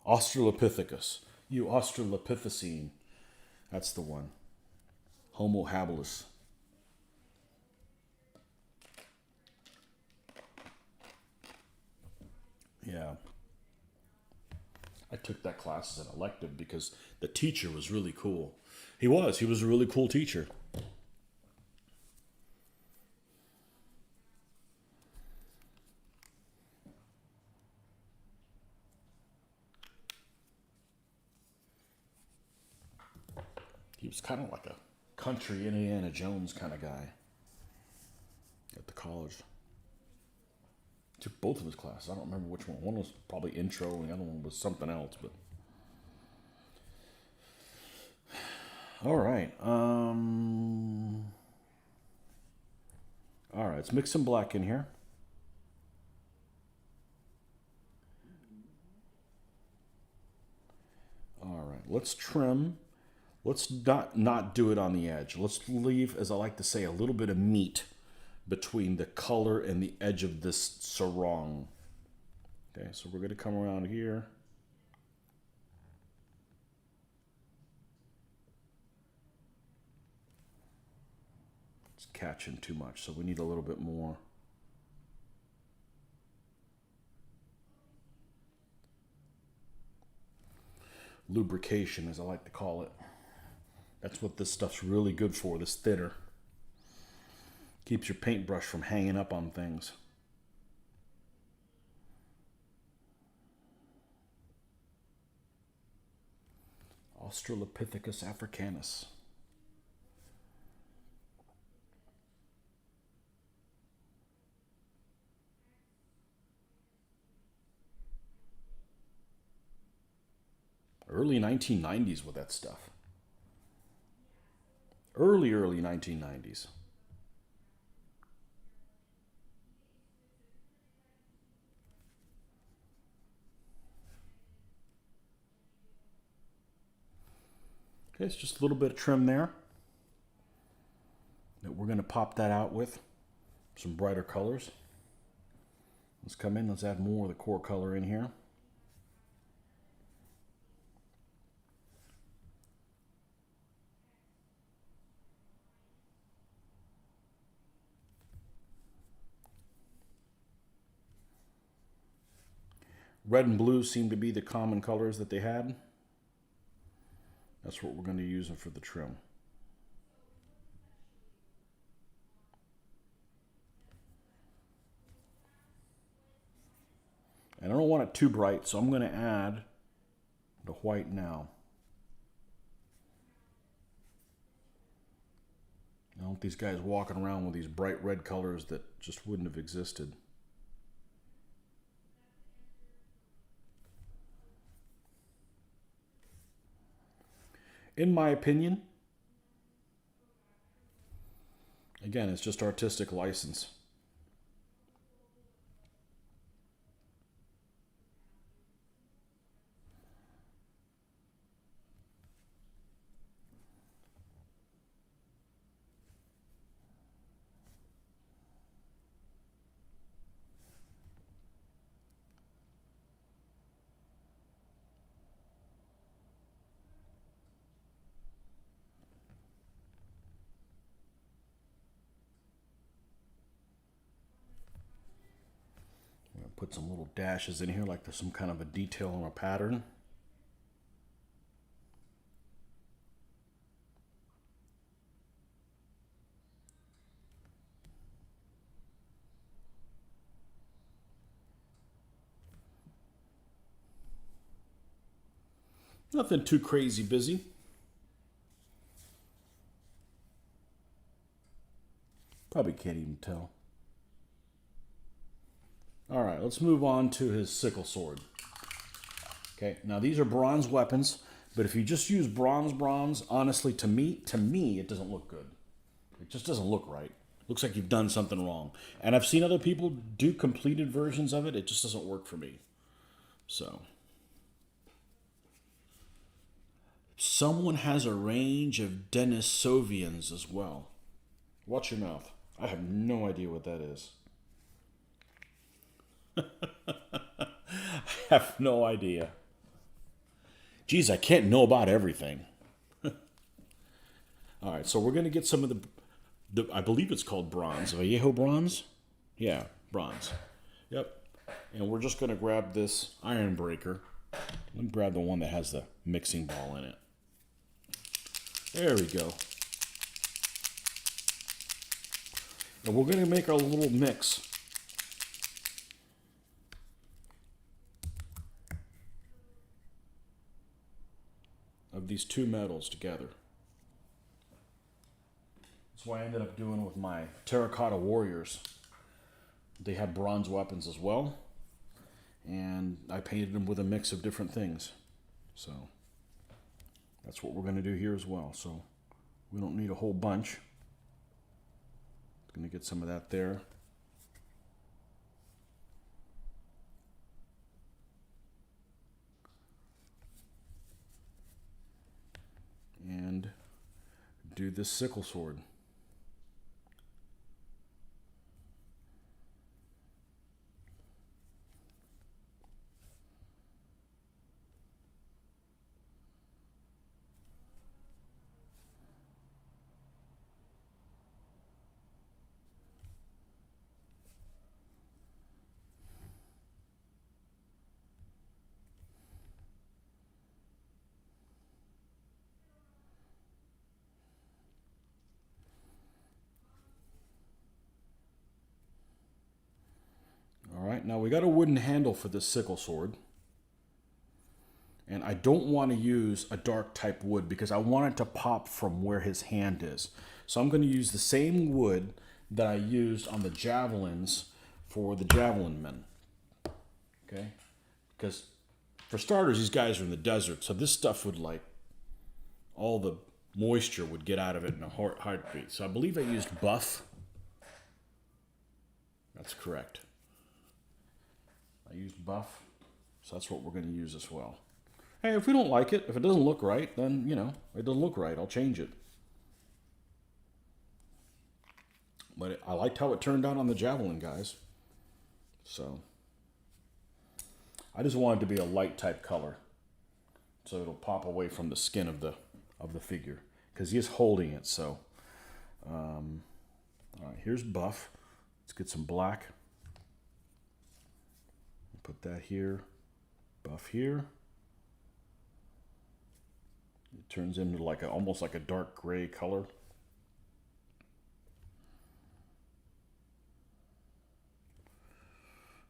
Australopithecus. You Australopithecine. That's the one. Homo habilis. Yeah. I took that class as an elective because the teacher was really cool. He was a really cool teacher. He was kind of like a country Indiana Jones kind of guy at the college. Took both of his classes. I don't remember which one. One was probably intro and the other one was something else, but... All right. All right, let's mix some black in here. All right, let's trim. Let's not do it on the edge. Let's leave, as I like to say, a little bit of meat between the color and the edge of this sarong. Okay, so we're going to come around here. It's catching too much, so we need a little bit more. Lubrication, as I like to call it. That's what this stuff's really good for, this thinner. Keeps your paintbrush from hanging up on things. Australopithecus africanus. Early 1990s with that stuff. Early 1990s. Okay, it's just a little bit of trim there. That we're going to pop that out with some brighter colors. Let's come in, let's add more of the core color in here. Red and blue seem to be the common colors that they had. That's what we're going to use for the trim. And I don't want it too bright, so I'm going to add the white now. I don't want these guys walking around with these bright red colors that just wouldn't have existed. In my opinion, again, it's just artistic license. Put some little dashes in here like there's some kind of a detail on a pattern. Nothing too crazy busy. Probably can't even tell. All right, let's move on to his sickle sword. Okay, now these are bronze weapons, but if you just use bronze, honestly, to me, it doesn't look good. It just doesn't look right. Looks like you've done something wrong. And I've seen other people do completed versions of it. It just doesn't work for me. So, someone has a range of Denisovians as well. Watch your mouth. I have no idea what that is. I have no idea. Geez, I can't know about everything. All right, so we're going to get some of the I believe it's called bronze. Vallejo bronze? Yeah, bronze. Yep. And we're just going to grab this iron breaker. Let me grab the one that has the mixing ball in it. There we go. And we're going to make our little mix. Of these two metals together. That's what I ended up doing with my terracotta warriors. They had bronze weapons as well, and I painted them with a mix of different things. So that's what we're going to do here as well. So we don't need a whole bunch. Going to get some of that there. And do this sickle sword. now we got a wooden handle for this sickle sword. And I don't want to use a dark type wood because I want it to pop from where his hand is. So I'm going to use the same wood that I used on the javelins for the javelin men. Okay? Because for starters, these guys are in the desert, so this stuff would all the moisture would get out of it in a heartbeat. So I believe I used buff. That's correct. I used buff, so that's what we're going to use as well. Hey, if we don't like it, if it doesn't look right, then, it doesn't look right. I'll change it. But I liked how it turned out on the javelin, guys. So, I just want it to be a light type color. So it'll pop away from the skin of the figure. Because he is holding it, so. All right, here's buff. Let's get some black. Put that here. Buff here. It turns into almost like a dark gray color.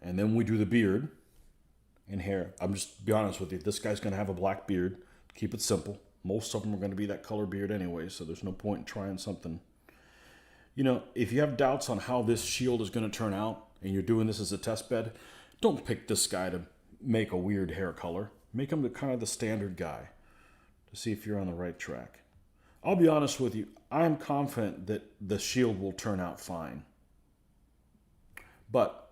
And then we do the beard and hair. I'm just be honest with you. This guy's going to have a black beard. Keep it simple. Most of them are going to be that color beard anyway, so there's no point in trying something. If you have doubts on how this shield is going to turn out and you're doing this as a test bed, don't pick this guy to make a weird hair color. Make him kind of the standard guy to see if you're on the right track. I'll be honest with you. I'm confident that the shield will turn out fine. But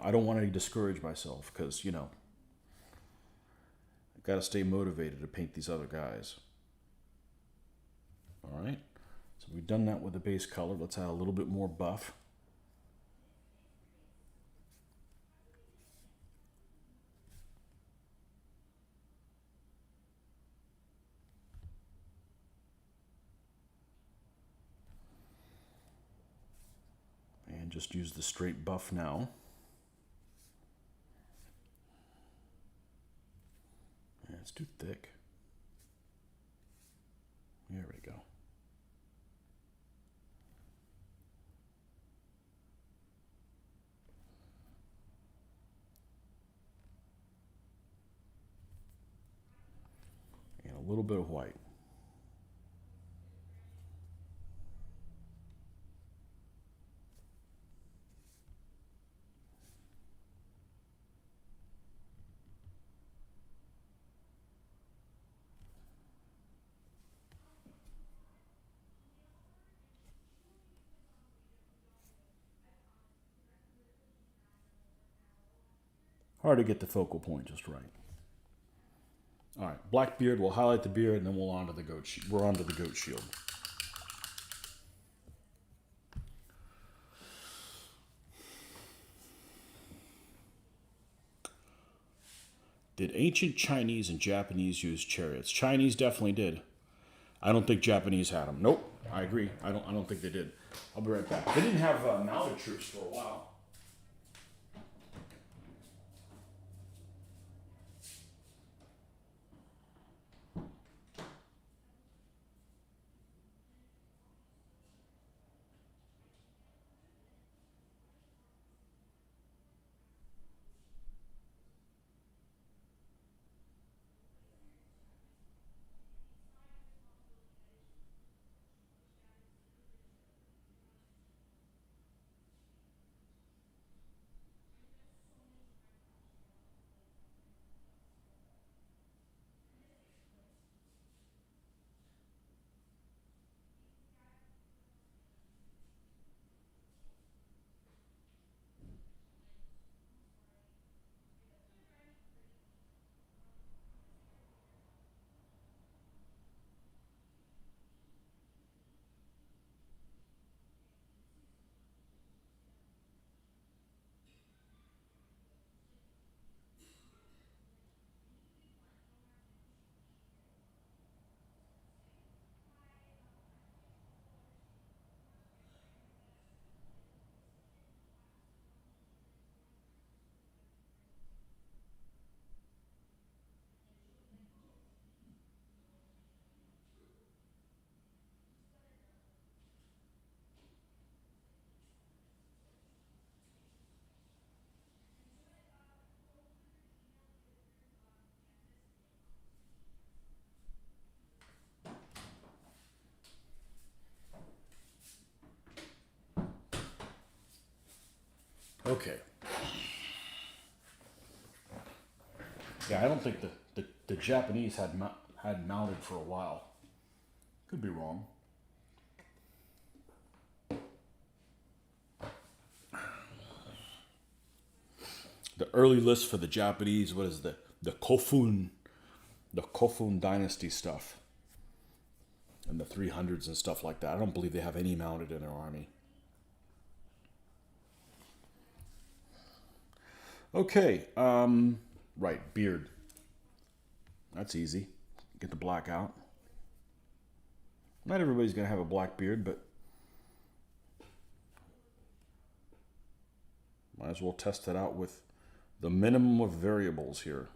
I don't want to discourage myself because, I've got to stay motivated to paint these other guys. All right. So we've done that with the base color. Let's add a little bit more buff. And just use the straight buff now. It's too thick. There we go. And a little bit of white. Hard to get the focal point just right. All right, black beard. We'll highlight the beard, and then we're onto the goat shield. Did ancient Chinese and Japanese use chariots? Chinese definitely did. I don't think Japanese had them. Nope, I agree. I don't think they did. I'll be right back. They didn't have mounted troops for a while. Okay. Yeah, I don't think the Japanese had mounted for a while. Could be wrong. The early list for the Japanese, what is the Kofun Dynasty stuff, and the 300s and stuff like that. I don't believe they have any mounted in their army. Okay, right, beard. That's easy. Get the black out. Not everybody's gonna have a black beard, but might as well test it out with the minimum of variables here.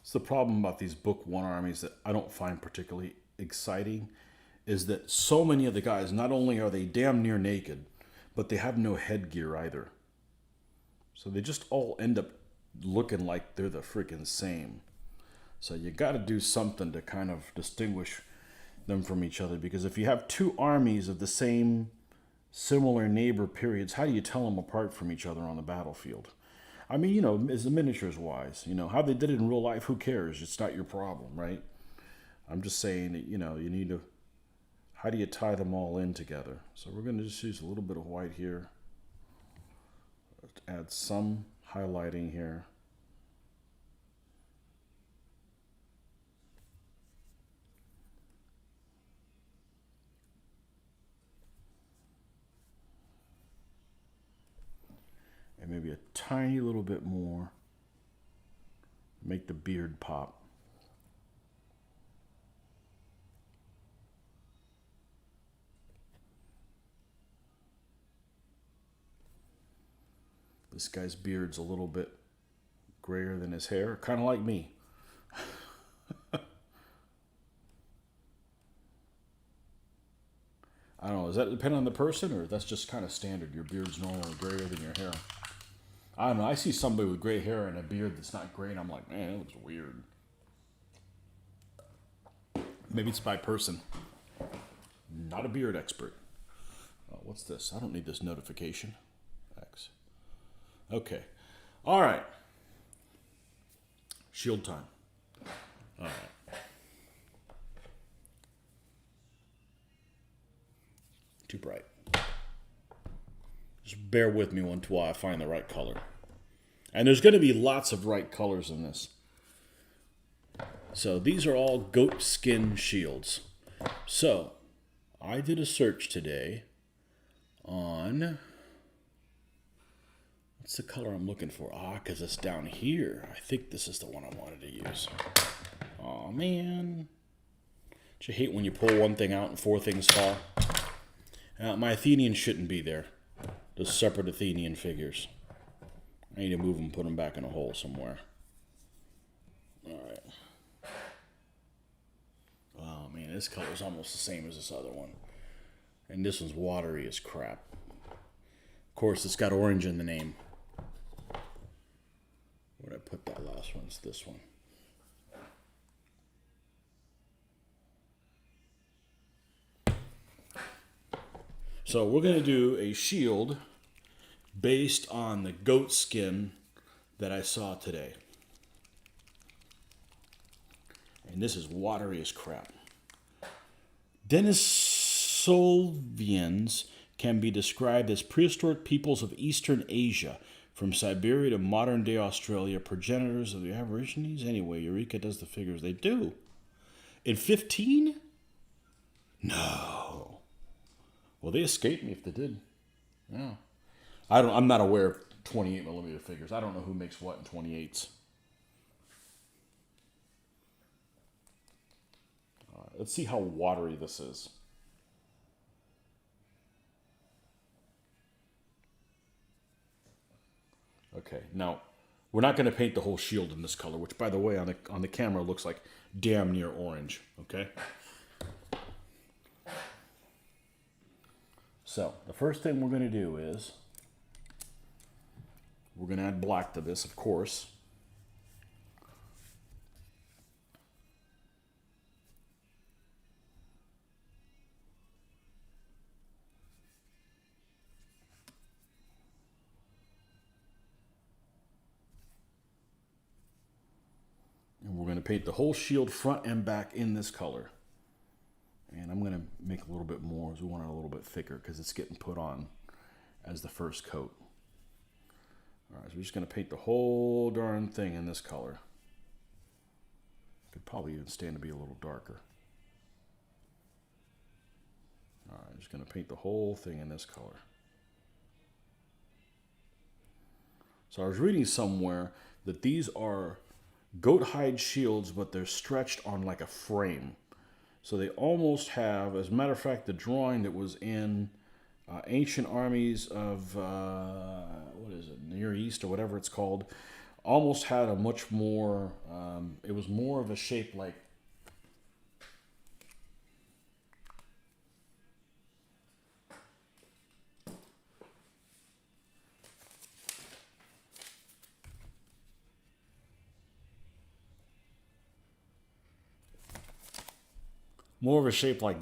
It's the problem about these book one armies that I don't find particularly exciting is that so many of the guys, not only are they damn near naked, but they have no headgear either. So they just all end up looking like they're the freaking same. So you got to do something to kind of distinguish them from each other, because if you have two armies of the same similar neighbor periods, how do you tell them apart from each other on the battlefield? I mean, you know, as the miniatures wise, you know, how they did it in real life, who cares? It's not your problem, right? I'm just saying that, you know, you need to, how do you tie them all in together? So we're going to just use a little bit of white here. Add some highlighting here. And maybe a tiny little bit more. Make the beard pop. This guy's beard's a little bit grayer than his hair, kind of like me. I don't know, does that depend on the person, or that's just kind of standard? Your beard's normally grayer than your hair. I don't know, I see somebody with gray hair and a beard that's not gray, and I'm like, man, that looks weird. Maybe it's by person. Not a beard expert. Oh, what's this? I don't need this notification. X. Okay. All right. Shield time. All right. Too bright. Just bear with me until I find the right color. And there's going to be lots of right colors in this. So these are all goat skin shields. So I did a search today on, what's the color I'm looking for? Because it's down here. I think this is the one I wanted to use. Oh man. Don't you hate when you pull one thing out and four things fall? My Athenians shouldn't be there. Those separate Athenian figures. I need to move them and put them back in a hole somewhere. Alright. Oh man, this color is almost the same as this other one. And this one's watery as crap. Of course, it's got orange in the name. Where did I put that last one? It's this one. So we're going to do a shield based on the goat skin that I saw today. And this is watery as crap. Denisovians can be described as prehistoric peoples of Eastern Asia, from Siberia to modern-day Australia, progenitors of the Aborigines. Anyway, Eureka does the figures. They do. In 15? No. Well, they escaped me if they did. Yeah. I'm not aware of 28 millimeter figures. I don't know who makes what in 28s. Let's see how watery this is. Okay, now we're not going to paint the whole shield in this color, which, by the way, on the camera looks like damn near orange. Okay. So the first thing we're going to do is we're going to add black to this, of course. And we're going to paint the whole shield front and back in this color. And I'm going to make a little bit more, as we want it a little bit thicker because it's getting put on as the first coat. All right, so we're just going to paint the whole darn thing in this color. Could probably even stand to be a little darker. All right, I'm just going to paint the whole thing in this color. So I was reading somewhere that these are goat hide shields, but they're stretched on like a frame. So they almost have, as a matter of fact, the drawing that was in Ancient Armies of, what is it, Near East or whatever it's called, almost had a much more, it was more of a shape like,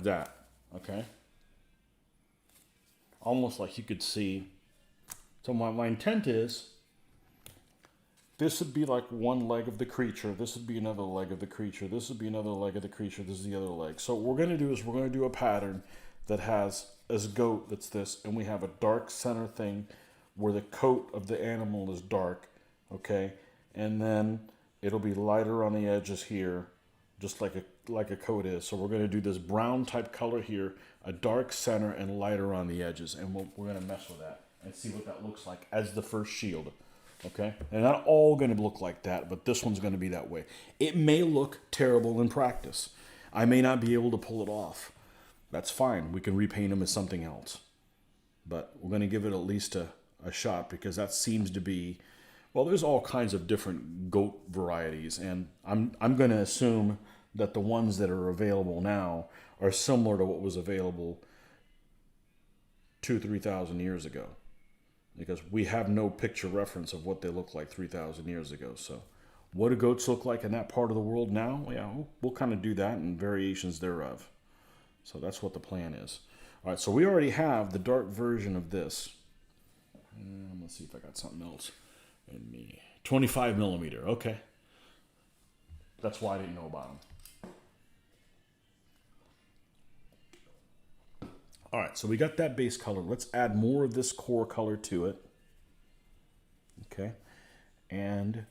that, okay? Almost like you could see. So my intent is, this would be like one leg of the creature, this would be another leg of the creature, this would be another leg of the creature, this is the other leg. So what we're going to do is we're going to do a pattern that has as goat, that's this, and we have a dark center thing where the coat of the animal is dark, okay? And then it'll be lighter on the edges here, just like a coat is. So we're going to do this brown type color here, a dark center and lighter on the edges, and we're going to mess with that and see what that looks like as the first shield. Okay, they're not all going to look like that, but this one's going to be that way. It may look terrible in practice. I may not be able to pull it off. That's fine. We can repaint them as something else. But we're going to give it at least a shot, because that seems to be, well, there's all kinds of different goat varieties, and I'm going to assume that the ones that are available now are similar to what was available 2,000-3,000 years ago, because we have no picture reference of what they look like 3,000 years ago. So what do goats look like in that part of the world now? Yeah, we'll kind of do that and variations thereof. So that's what the plan is. All right, so we already have the dark version of this. Let's see if I got something else in me. 25 millimeter, okay. That's why I didn't know about them. All right, so we got that base color. Let's add more of this core color to it. Okay, and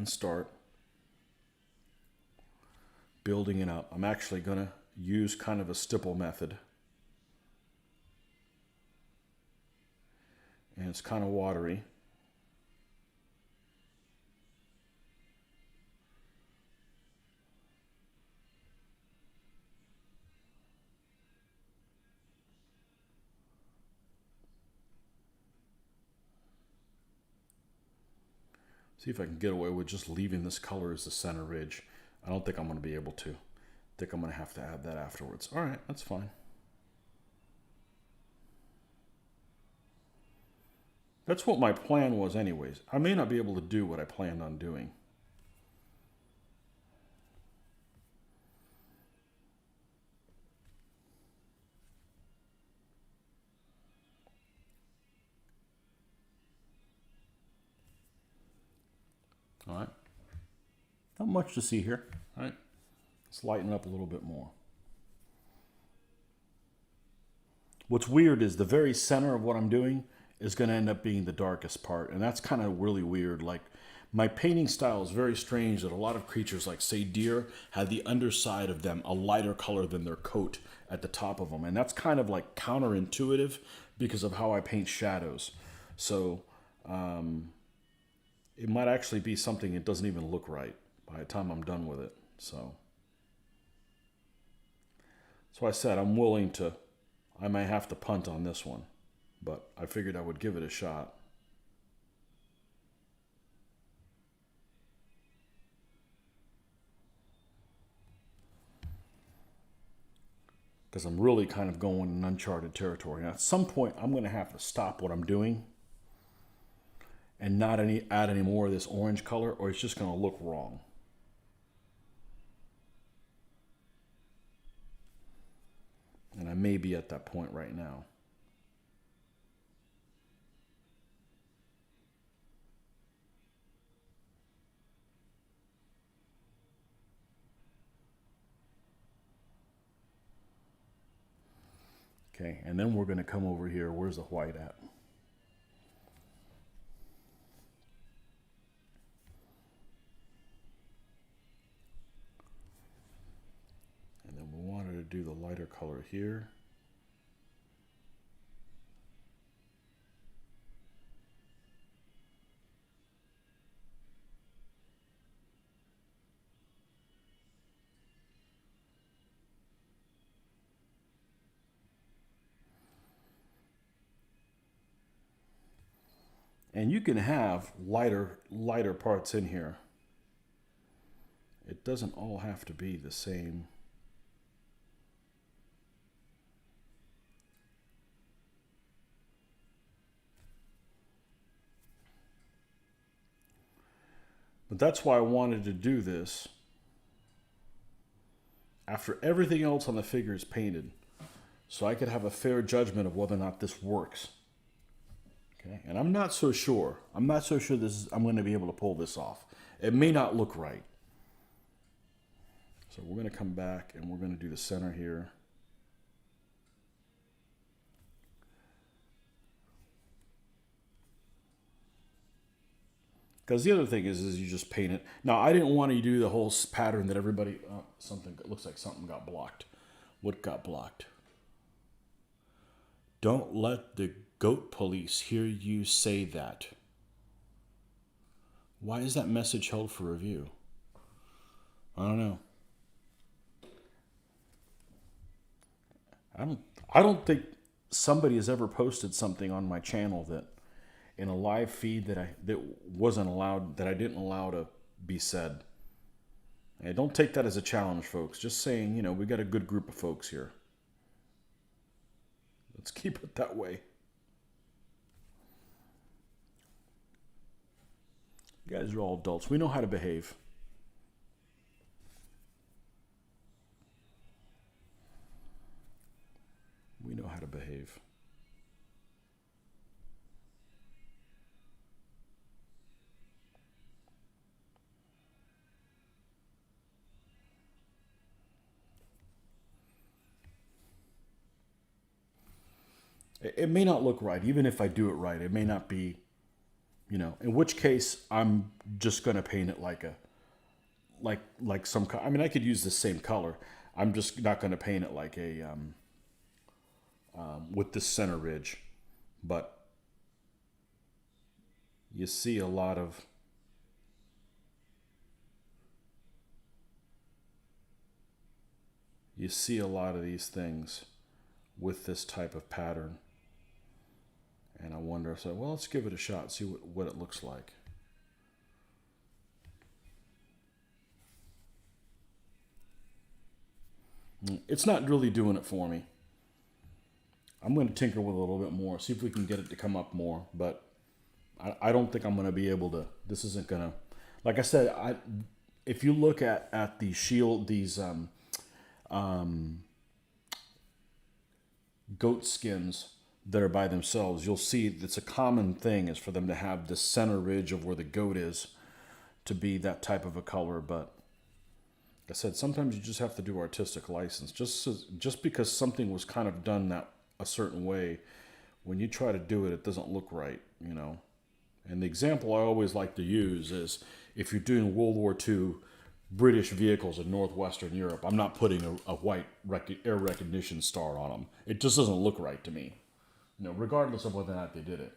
start building it up. I'm actually going to use kind of a stipple method. And it's kind of watery. See if I can get away with just leaving this color as the center ridge. I don't think I'm going to be able to. I think I'm going to have to add that afterwards. All right, that's fine. That's what my plan was anyways. I may not be able to do what I planned on doing. All right. Not much to see here. All right. Let's lighten up a little bit more. What's weird is the very center of what I'm doing is going to end up being the darkest part. And that's kind of really weird. Like, my painting style is very strange that a lot of creatures, like say deer, have the underside of them a lighter color than their coat at the top of them. And that's kind of like counterintuitive because of how I paint shadows. So it might actually be something that doesn't even look right. by the time I'm done with it. So I said I'm willing to, I may have to punt on this one, but I figured I would give it a shot. Because I'm really kind of going in uncharted territory. Now, at some point, I'm going to have to stop what I'm doing and not add any more of this orange color, or it's just going to look wrong. And I may be at that point right now. Okay, and then we're going to come over here. Where's the white at? And then we wanted to do the lighter color here. And you can have lighter parts in here. It doesn't all have to be the same. But that's why I wanted to do this after everything else on the figure is painted, so I could have a fair judgment of whether or not this works. Okay, and I'm not so sure. I'm not so sure I'm going to be able to pull this off. It may not look right. So we're going to come back and we're going to do the center here. Because the other thing is you just paint it. Now, I didn't want to do the whole pattern that everybody, something looks like something got blocked. What got blocked? Don't let the goat police hear you say that. Why is that message held for review? I don't know. I don't think somebody has ever posted something on my channel that in a live feed that wasn't allowed, that I didn't allow to be said. And don't take that as a challenge, folks. Just saying, you know, we got a good group of folks here. Let's keep it that way. You guys are all adults. We know how to behave. We know how to behave. It may not look right, even if I do it right. It may not be, you know, in which case I'm just going to paint it like some, I mean, I could use the same color. I'm just not going to paint it like a, with this center ridge. But you see a lot of, these things with this type of pattern. And I wonder, so, well, let's give it a shot, see what it looks like. It's not really doing it for me. I'm going to tinker with it a little bit more, see if we can get it to come up more. But I don't think I'm going to be able to, this isn't going to, like I said, if you look at the shield, these goat skins that are by themselves, you'll see it's a common thing is for them to have the center ridge of where the goat is to be that type of a color. But like I said, sometimes you just have to do artistic license. Just because something was kind of done that a certain way, when you try to do it, it doesn't look right, you know. And the example I always like to use is if you're doing World War II British vehicles in northwestern Europe, I'm not putting a white air recognition star on them. It just doesn't look right to me, you know, regardless of whether or not they did it.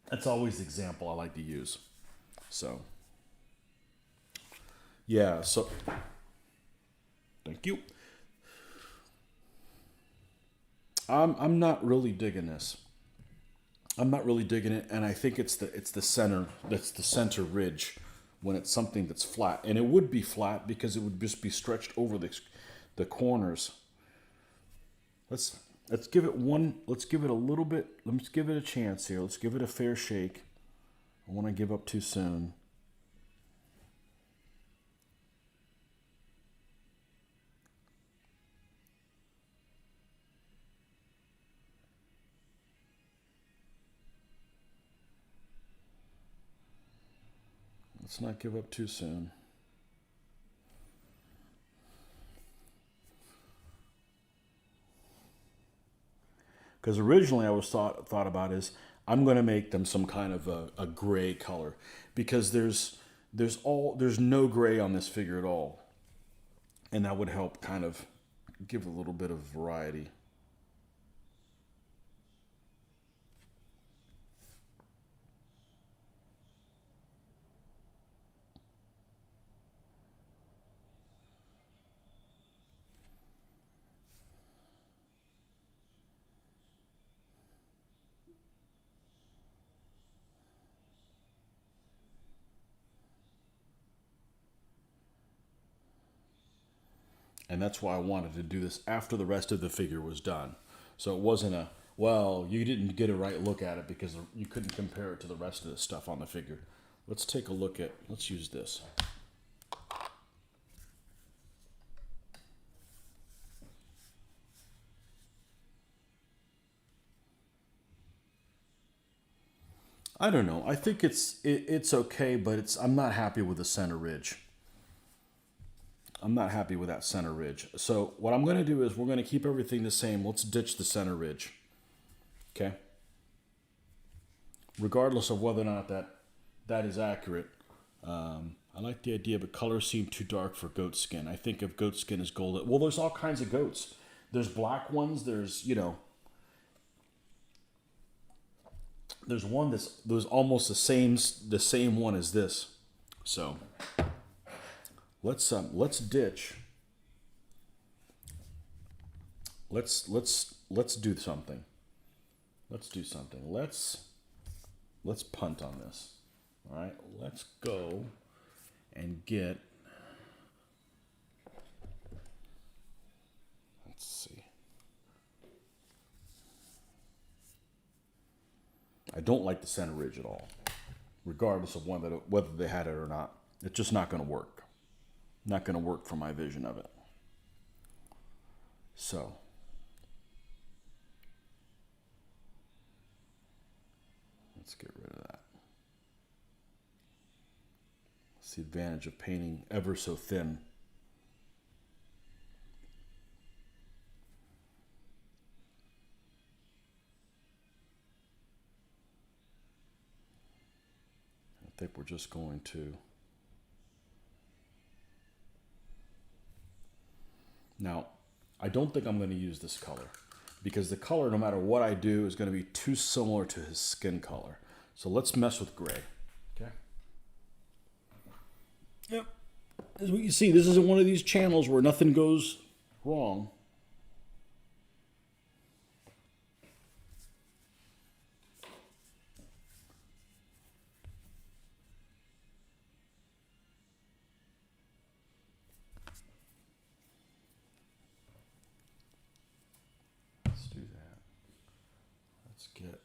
That's always the example I like to use. So Yeah, so thank you. I'm not really digging this. I'm not really digging it, and I think it's the center, that's the center ridge when it's something that's flat. And it would be flat because it would just be stretched over the corners. Let's give it let's give it a little bit, let's give it a chance here. Let's give it a fair shake. I want to give up too soon. Let's not give up too soon. Because originally I was thought about is I'm going to make them some kind of a gray color, because there's no gray on this figure at all, and that would help kind of give a little bit of variety. And that's why I wanted to do this after the rest of the figure was done. So it wasn't a, well, you didn't get a right look at it because you couldn't compare it to the rest of the stuff on the figure. Let's take a look at, let's use this. I don't know. I think it's okay, but I'm not happy with the center ridge. I'm not happy with that center ridge. So what I'm going to do is we're going to keep everything the same. Let's ditch the center ridge. Okay? Regardless of whether or not that is accurate. I like the idea, but colors seem too dark for goat skin. I think of goat skin as gold. Well, there's all kinds of goats. There's black ones. There's, there's one there's almost the same one as this. So let's ditch. Let's do something. Let's do something. Let's punt on this. All right, let's go and get. Let's see. I don't like the center ridge at all, regardless of whether they had it or not. It's just not going to work. Not going to work for my vision of it. So. Let's get rid of that. That's the advantage of painting ever so thin. I think we're just going to. Now, I don't think I'm going to use this color, because the color, no matter what I do, is going to be too similar to his skin color. So let's mess with gray. Okay. Yep. As we can see, this isn't one of these channels where nothing goes wrong. Let's do that. Let's get.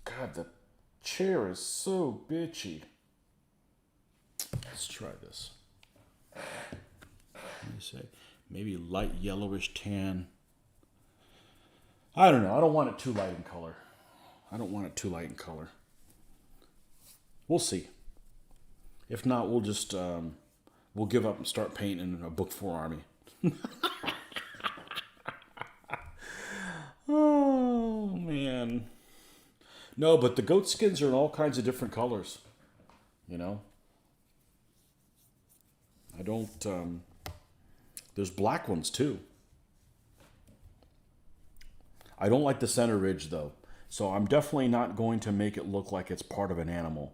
God, the chair is so bitchy. Let's try this. What do you say? Maybe light yellowish tan. I don't know. I don't want it too light in color. I don't want it too light in color. We'll see. If not, we'll just we'll give up and start painting a book 4 army. Oh man. No, but the goat skins are in all kinds of different colors. You know. I don't. There's black ones too. I don't like the center ridge though, so I'm definitely not going to make it look like it's part of an animal.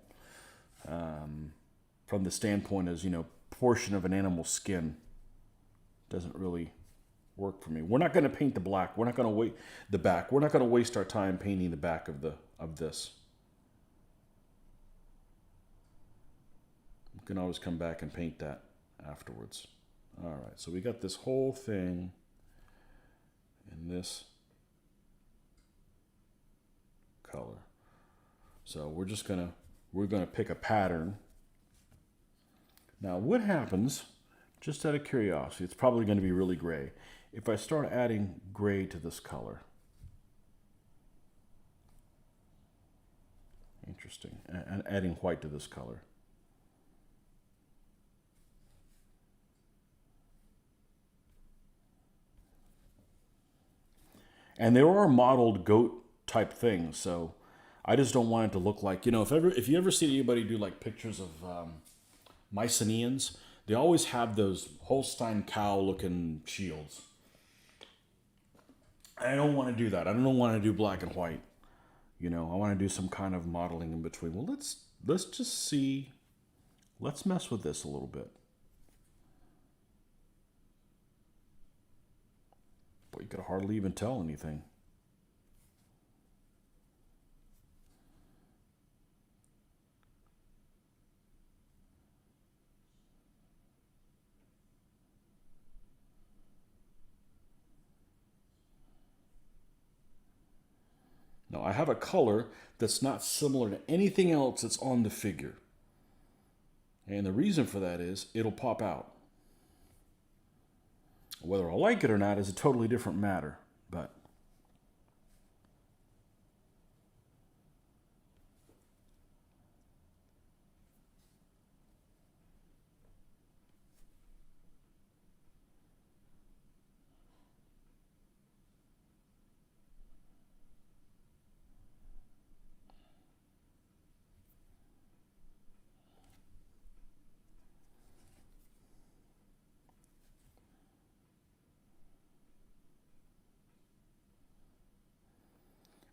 From the standpoint as, you know, portion of an animal's skin doesn't really work for me. We're not going to paint the black. We're not going to wait the back. We're not going to waste our time painting the back of this. We can always come back and paint that afterwards. All right, so we got this whole thing in this color. So we're gonna pick a pattern. Now what happens, just out of curiosity, it's probably going to be really gray, if I start adding gray to this color? Interesting. And adding white to this color. And there are modeled goat type things, so I just don't want it to look like, you know, if you ever see anybody do like pictures of Mycenaeans, they always have those Holstein cow looking shields. I don't want to do that. I don't want to do black and white. You know, I want to do some kind of modeling in between. Well, let's just see. Let's mess with this a little bit. But you could hardly even tell anything. Now, I have a color that's not similar to anything else that's on the figure. And the reason for that is it'll pop out. Whether I like it or not is a totally different matter, but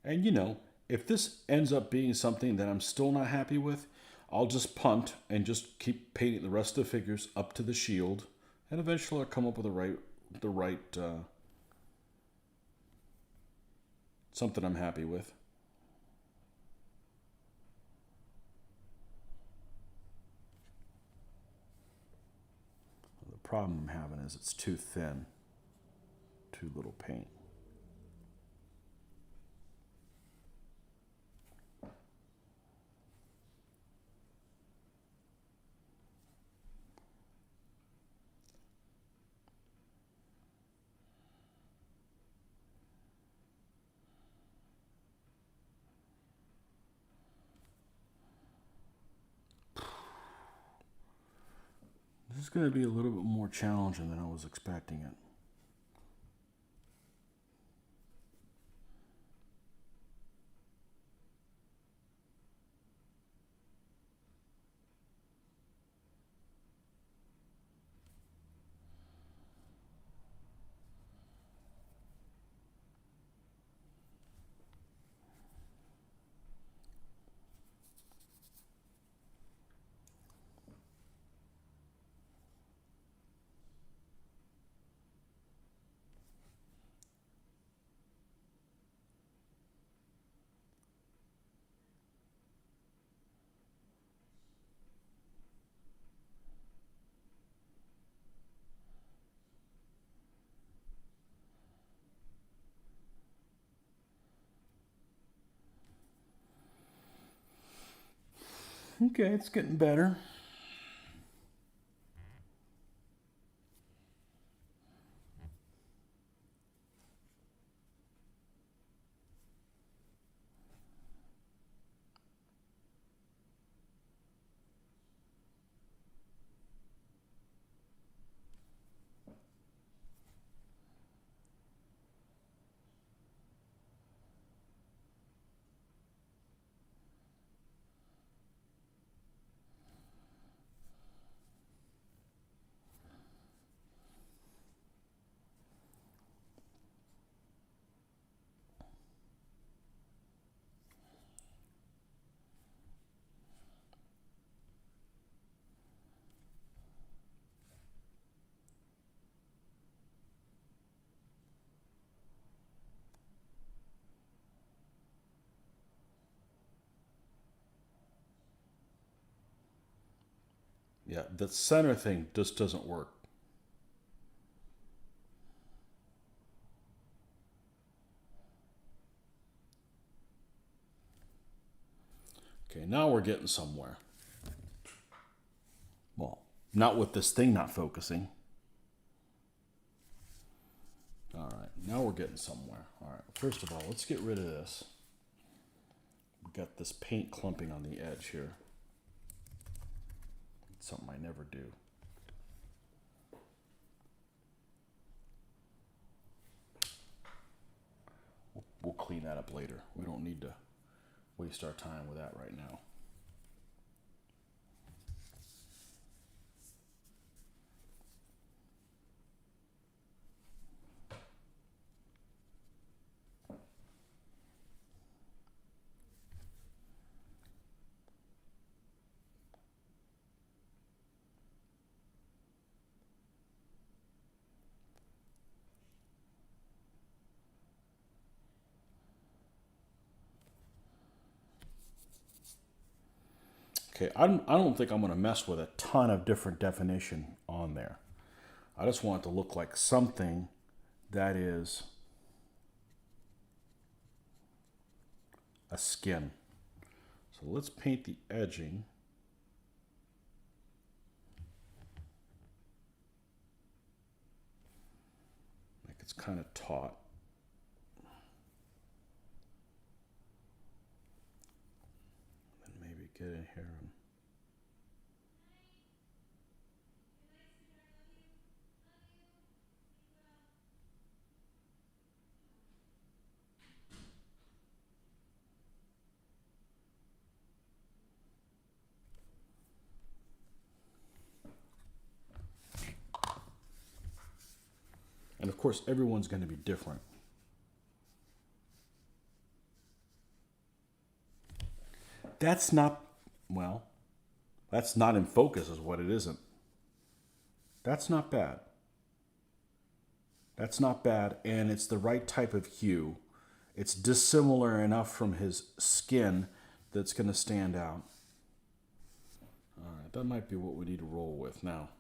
and you know, if this ends up being something that I'm still not happy with, I'll just punt and just keep painting the rest of the figures up to the shield, and eventually I'll come up with the right something I'm happy with. The problem I'm having is it's too thin, too little paint. This is going to be a little bit more challenging than I was expecting it. Okay, it's getting better. Yeah, the center thing just doesn't work. Okay, now we're getting somewhere. Well, not with this thing not focusing. All right, now we're getting somewhere. All right, first of all, let's get rid of this. We've got this paint clumping on the edge here. It's something I never do. We'll clean that up later. We don't need to waste our time with that right now. Okay, I don't think I'm going to mess with a ton of different definition on there. I just want it to look like something that is a skin. So let's paint the edging. Like it's kind of taut. And maybe get in here and of course, everyone's going to be different. That's not, well, that's not in focus is what it isn't. That's not bad. That's not bad, and it's the right type of hue. It's dissimilar enough from his skin that's going to stand out. All right, that might be what we need to roll with now.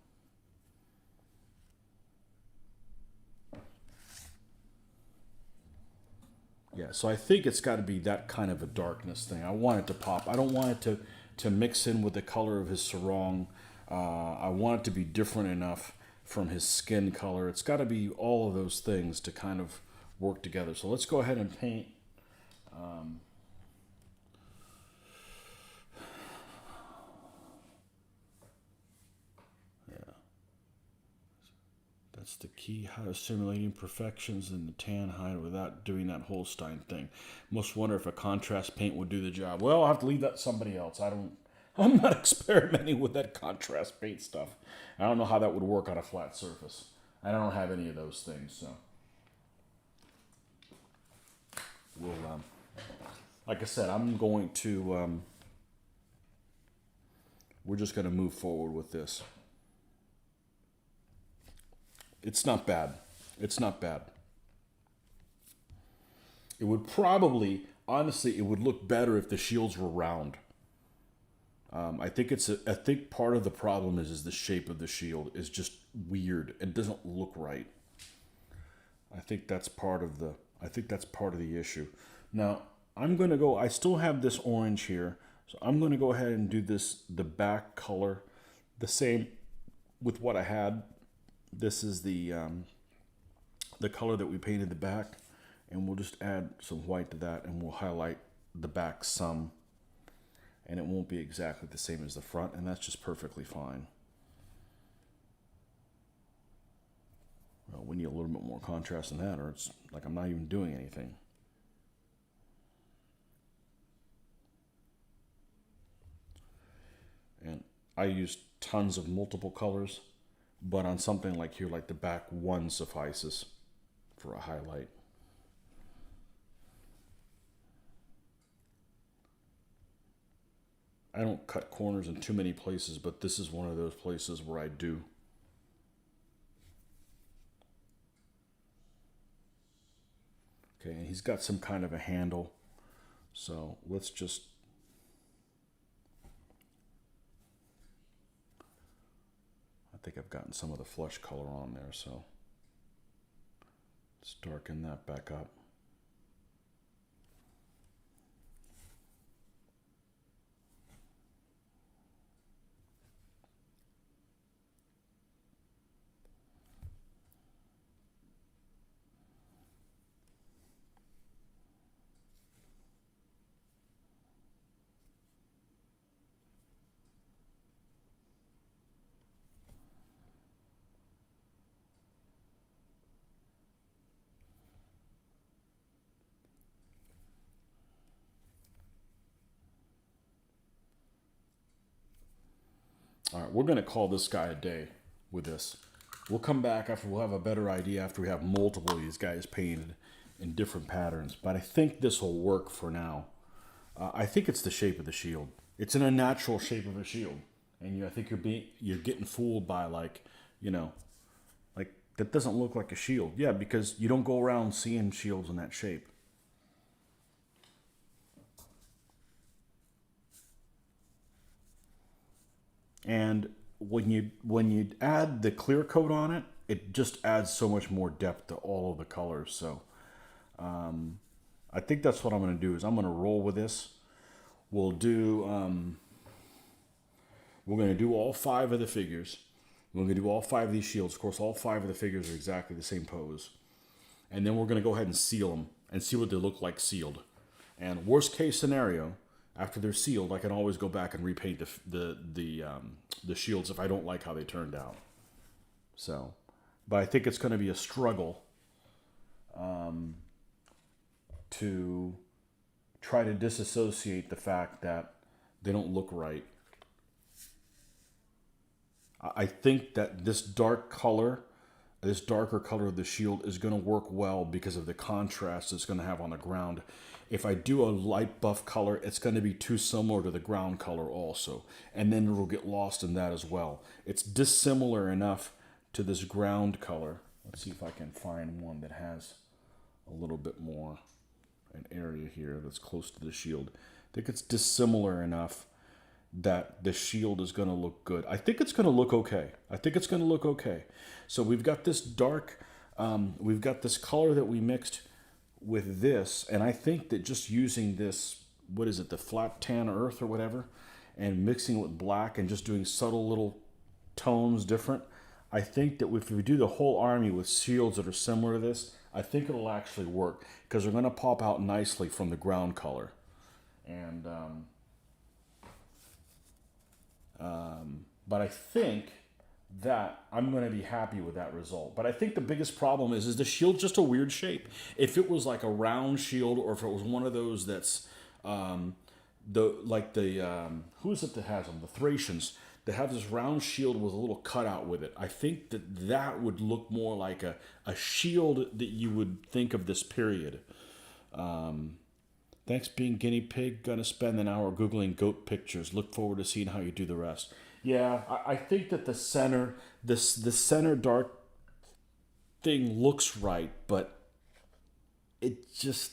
Yeah, so I think it's got to be that kind of a darkness thing. I want it to pop. I don't want it to mix in with the color of his sarong. I want it to be different enough from his skin color. It's got to be all of those things to kind of work together. So let's go ahead and paint. That's the key, how to simulating perfections in the tan hide without doing that Holstein thing. Most wonder if a contrast paint would do the job. Well, I'll have to leave that to somebody else. I'm not experimenting with that contrast paint stuff. I don't know how that would work on a flat surface. I don't have any of those things, so. We'll, like I said, I'm going to, we're just going to move forward with this. It's not bad. It's not bad. It would probably, honestly, it would look better if the shields were round. I think I think part of the problem is the shape of the shield is just weird and doesn't look right. I think that's part of the issue. Now, I'm going to go, I still have this orange here, so I'm going to go ahead and do the back color, the same with what I had. This is the color that we painted the back, and we'll just add some white to that, and we'll highlight the back some, and it won't be exactly the same as the front, and that's just perfectly fine. Well, we need a little bit more contrast than that, or it's like I'm not even doing anything. And I use tons of multiple colors. But on something like here, like the back, one suffices for a highlight. I don't cut corners in too many places, but this is one of those places where I do. Okay, and he's got some kind of a handle. So let's just think I've gotten some of the flush color on there, so let's darken that back up. All right, we're going to call this guy a day with this. We'll come back after we'll have a better idea after we have multiple of these guys painted in different patterns. But I think this will work for now. I think it's the shape of the shield. It's an unnatural shape of a shield. And I think you're getting fooled by like that doesn't look like a shield. Yeah, because you don't go around seeing shields in that shape. And when you add the clear coat on it, it just adds so much more depth to all of the colors. So I think that's what I'm going to do is I'm going to roll with this. We'll do we're going to do all 5 of the figures. We're going to do all 5 of these shields. Of course, all 5 of the figures are exactly the same pose. And then we're going to go ahead and seal them and see what they look like sealed. And worst case scenario, after they're sealed, I can always go back and repaint the shields if I don't like how they turned out. So, but I think it's going to be a struggle to try to disassociate the fact that they don't look right. I think that this darker color of the shield is going to work well because of the contrast it's going to have on the ground. If I do a light buff color, it's going to be too similar to the ground color also. And then it'll get lost in that as well. It's dissimilar enough to this ground color. Let's see if I can find one that has a little bit more an area here that's close to the shield. I think it's dissimilar enough that the shield is going to look good. I think it's going to look okay. So we've got this dark, we've got this color that we mixed with this, and I think that just using this, what is it, the flat tan earth or whatever, and mixing with black and just doing subtle little tones different, I think that if we do the whole army with shields that are similar to this, I think it'll actually work because they're going to pop out nicely from the ground color. And but I think that I'm going to be happy with that result. But I think the biggest problem is the shield's just a weird shape. If it was like a round shield, or if it was one of those that's who is it that has them? The Thracians that have this round shield with a little cutout with it. I think that would look more like a shield that you would think of this period. Thanks being guinea pig. Gonna spend an hour Googling goat pictures. Look forward to seeing how you do the rest. Yeah, I think that the center dark thing looks right, but it just,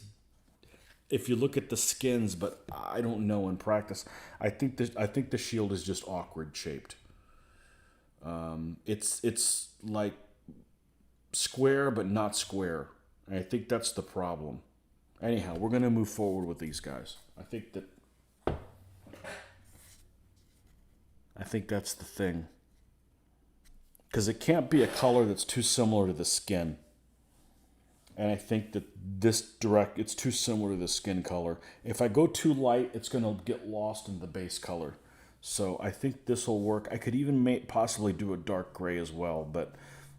if you look at the skins, but I don't know in practice. I think the shield is just awkward shaped. It's like square but not square. And I think that's the problem. Anyhow, we're going to move forward with these guys. I think that's the thing. Because it can't be a color that's too similar to the skin. And I think that it's too similar to the skin color. If I go too light, it's going to get lost in the base color. So I think this will work. I could even possibly do a dark gray as well, but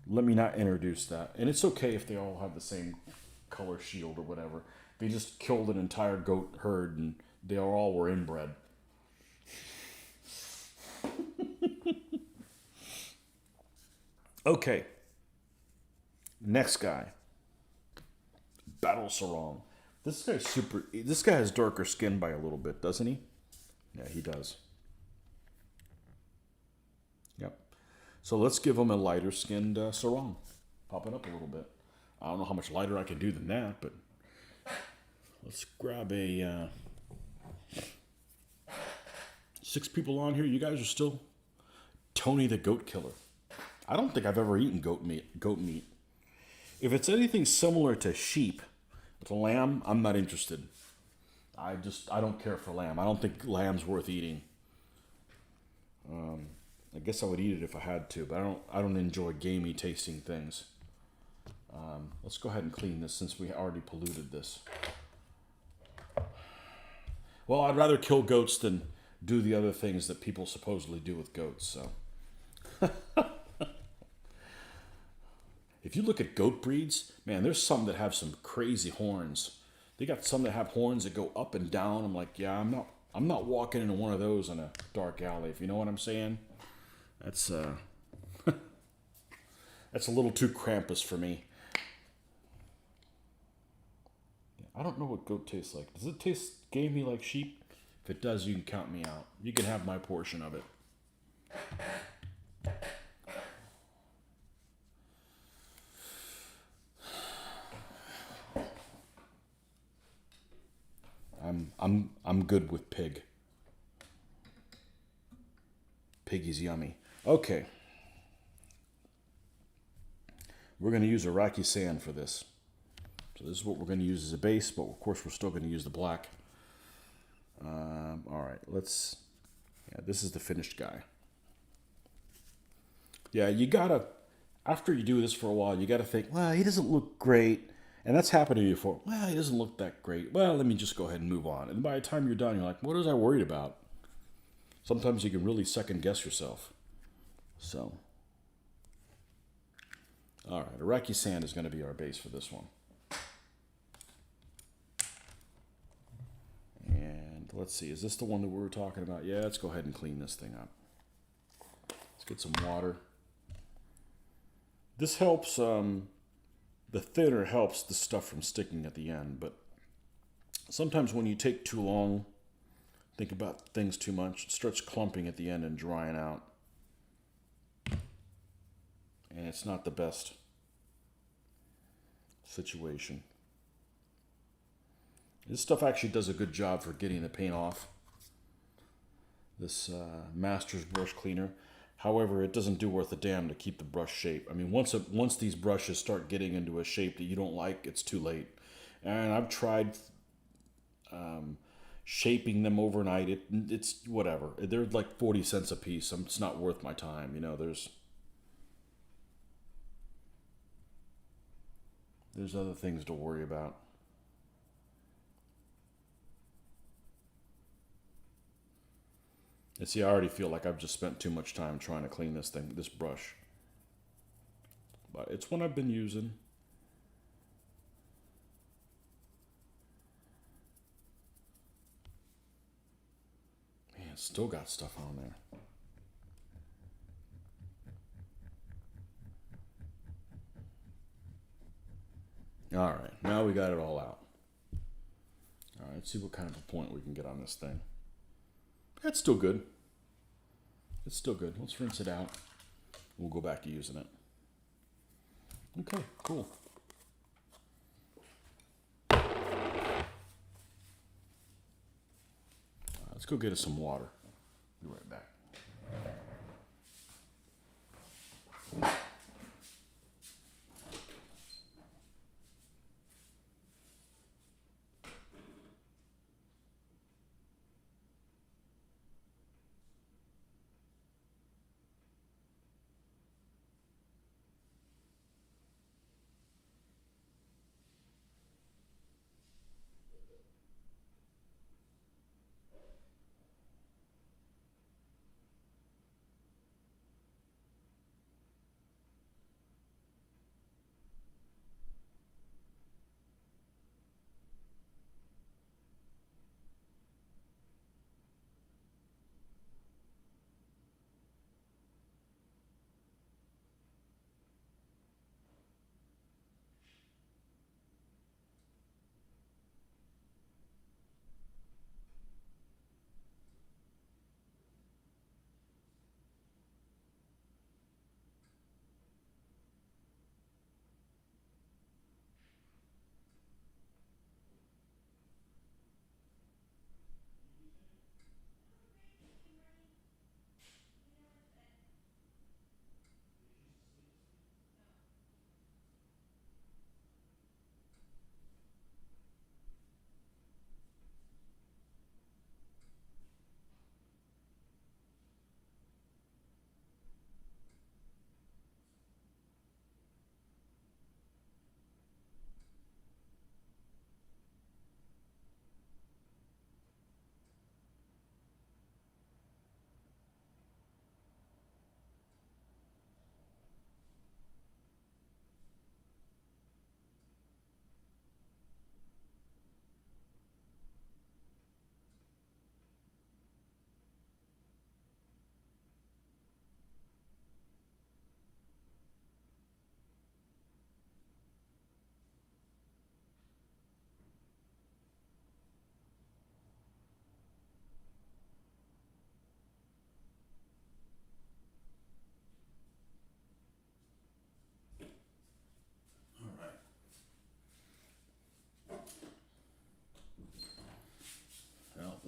let me not introduce that. And it's okay if they all have the same color shield or whatever. They just killed an entire goat herd and they all were inbred. Okay. Next guy. Battle Sarong. This guy has darker skin by a little bit, doesn't he? Yeah, he does. Yep. So let's give him a lighter skinned sarong. Pop it up a little bit. I don't know how much lighter I can do than that, but let's grab a 6 people on here. You guys are still Tony the Goat Killer. I don't think I've ever eaten goat meat. Goat meat. If it's anything similar to sheep, to lamb, I'm not interested. I don't care for lamb. I don't think lamb's worth eating. I guess I would eat it if I had to, but I don't enjoy gamey tasting things. Let's go ahead and clean this since we already polluted this. Well, I'd rather kill goats than do the other things that people supposedly do with goats, so. If you look at goat breeds, man, there's some that have some crazy horns. They got some that have horns that go up and down. I'm like, yeah, I'm not walking into one of those in a dark alley, if you know what I'm saying. That's that's a little too Krampus for me. I don't know what goat tastes like. Does it taste gamey like sheep? If it does, you can count me out. You can have my portion of it. I'm good with pig. Piggy's yummy. Okay. We're going to use Iraqi sand for this. So this is what we're going to use as a base, but of course we're still going to use the black. All right, yeah, this is the finished guy. Yeah, you gotta, after you do this for a while, you gotta think, well, he doesn't look great. And that's happened to you before. Well, he doesn't look that great. Well, let me just go ahead and move on. And by the time you're done, you're like, what was I worried about? Sometimes you can really second guess yourself. So, all right, Iraqi sand is going to be our base for this one. And let's see, is this the one that we were talking about? Yeah, let's go ahead and clean this thing up. Let's get some water. This helps, the thinner helps the stuff from sticking at the end, but sometimes when you take too long, think about things too much, it starts clumping at the end and drying out. And it's not the best situation. This stuff actually does a good job for getting the paint off. This Master's brush cleaner. However, it doesn't do worth a damn to keep the brush shape. I mean, once these brushes start getting into a shape that you don't like, it's too late. And I've tried shaping them overnight. It's whatever. They're like 40 cents a piece. It's not worth my time. You know, there's other things to worry about. And see, I already feel like I've just spent too much time trying to clean this brush. But it's one I've been using. Man, it's still got stuff on there. All right, now we got it all out. All right, let's see what kind of a point we can get on this thing. That's still good. It's still good. Let's rinse it out. We'll go back to using it. Okay, cool. Let's go get us some water. Be right back.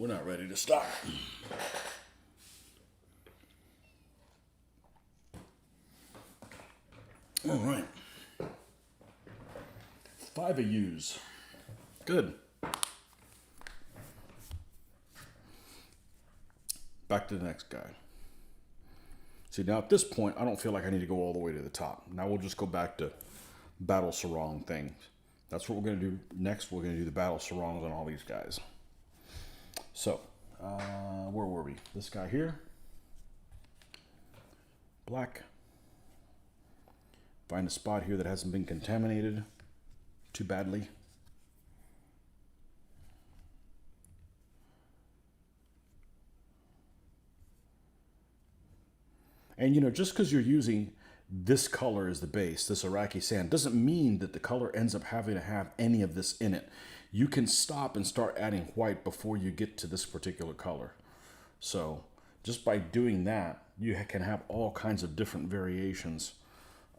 we're not ready to start. All right. 5 of U's. Good. Back to the next guy. See, now at this point, I don't feel like I need to go all the way to the top. Now we'll just go back to battle sarong things. That's what we're going to do next. We're going to do the battle sarongs on all these guys. So, where were we? This guy here. Black. Find a spot here that hasn't been contaminated too badly. And you know, just because you're using this color as the base, this Iraqi sand, doesn't mean that the color ends up having to have any of this in it. You can stop and start adding white before you get to this particular color. So just by doing that, you can have all kinds of different variations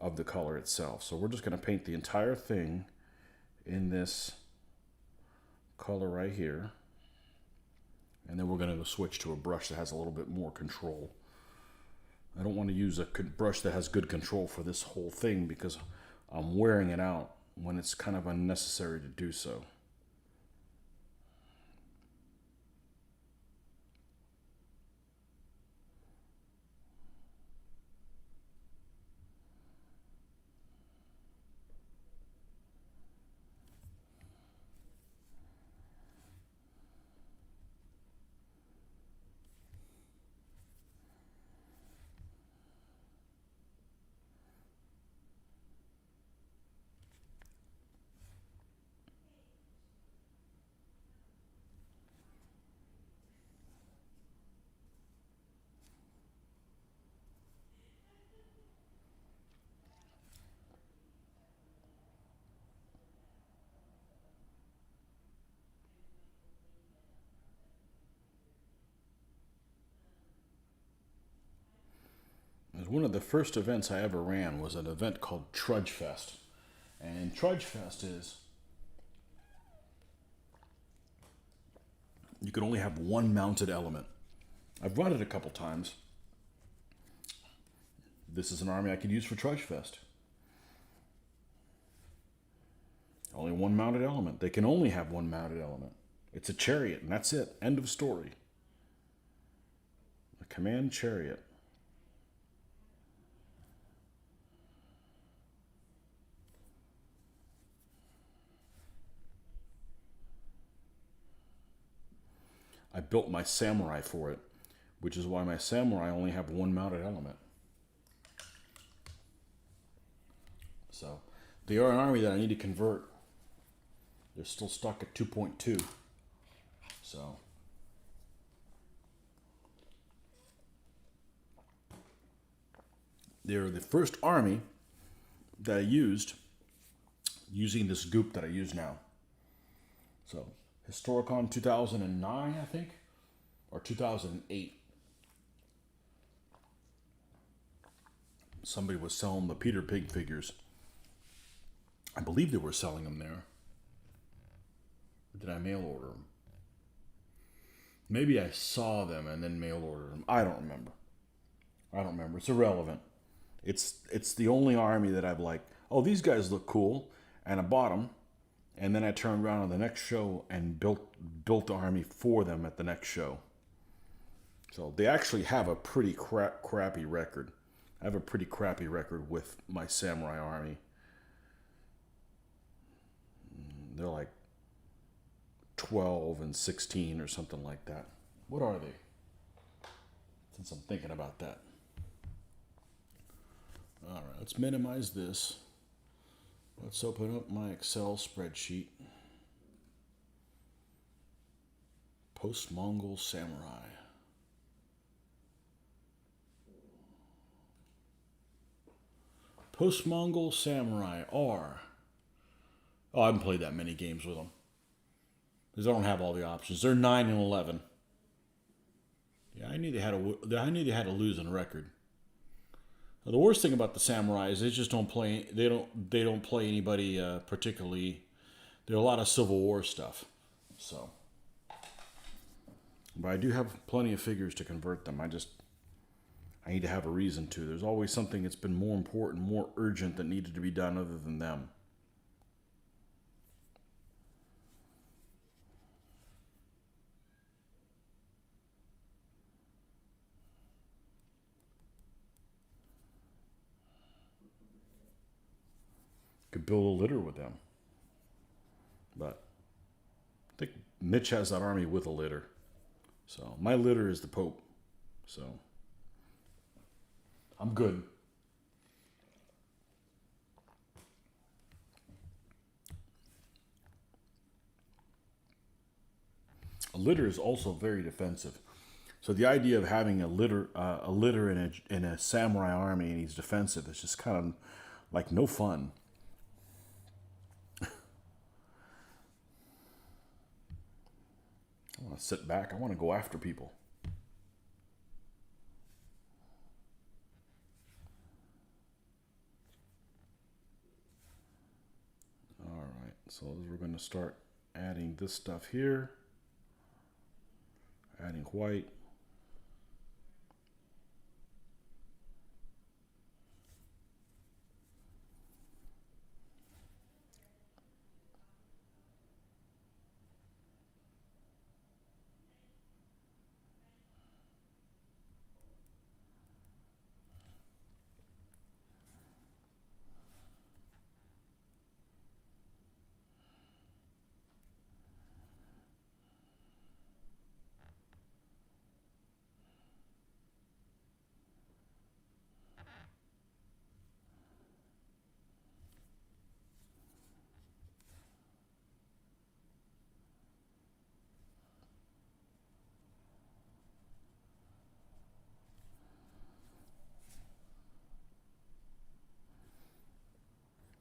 of the color itself. So we're just going to paint the entire thing in this color right here. And then we're going to switch to a brush that has a little bit more control. I don't want to use a brush that has good control for this whole thing because I'm wearing it out when it's kind of unnecessary to do so. One of the first events I ever ran was an event called Trudge Fest. And Trudge Fest is you can only have one mounted element. I've run it a couple times. This is an army I could use for Trudge Fest. Only one mounted element. They can only have one mounted element. It's a chariot, and that's it. End of story. A command chariot. I built my samurai for it, which is why my samurai only have one mounted element. So they are an army that I need to convert. They're still stuck at 2.2. So they're the first army that I used using this goop that I use now. So Historicon 2009, I think, or 2008. Somebody was selling the Peter Pig figures. I believe they were selling them there. Or did I mail order them? Maybe I saw them and then mail ordered them. I don't remember. It's irrelevant. It's the only army that I've like, oh, these guys look cool, and I bought them. And then I turned around on the next show and built the army for them at the next show. So they actually have a pretty crappy record. I have a pretty crappy record with my samurai army. They're like 12 and 16 or something like that. What are they? Since I'm thinking about that. All right, let's minimize this. Let's open up my Excel spreadsheet. Post-Mongol Samurai. Post-Mongol Samurai are... Oh, I haven't played that many games with them. Because I don't have all the options. They're 9 and 11. Yeah, I knew they had a losing record. The worst thing about the samurai is they just don't play. They don't play anybody particularly. There's a lot of Civil War stuff. So But I do have plenty of figures to convert them. I need to have a reason to. There's always something that's been more important, more urgent that needed to be done other than them. Could build a litter with them. But I think Mitch has that army with a litter. So my litter is the Pope. So I'm good. A litter is also very defensive. So the idea of having a litter in a samurai army and he's defensive is just kind of like no fun. I want to sit back. I want to go after people. All right, so we're going to start adding this stuff here. Adding white.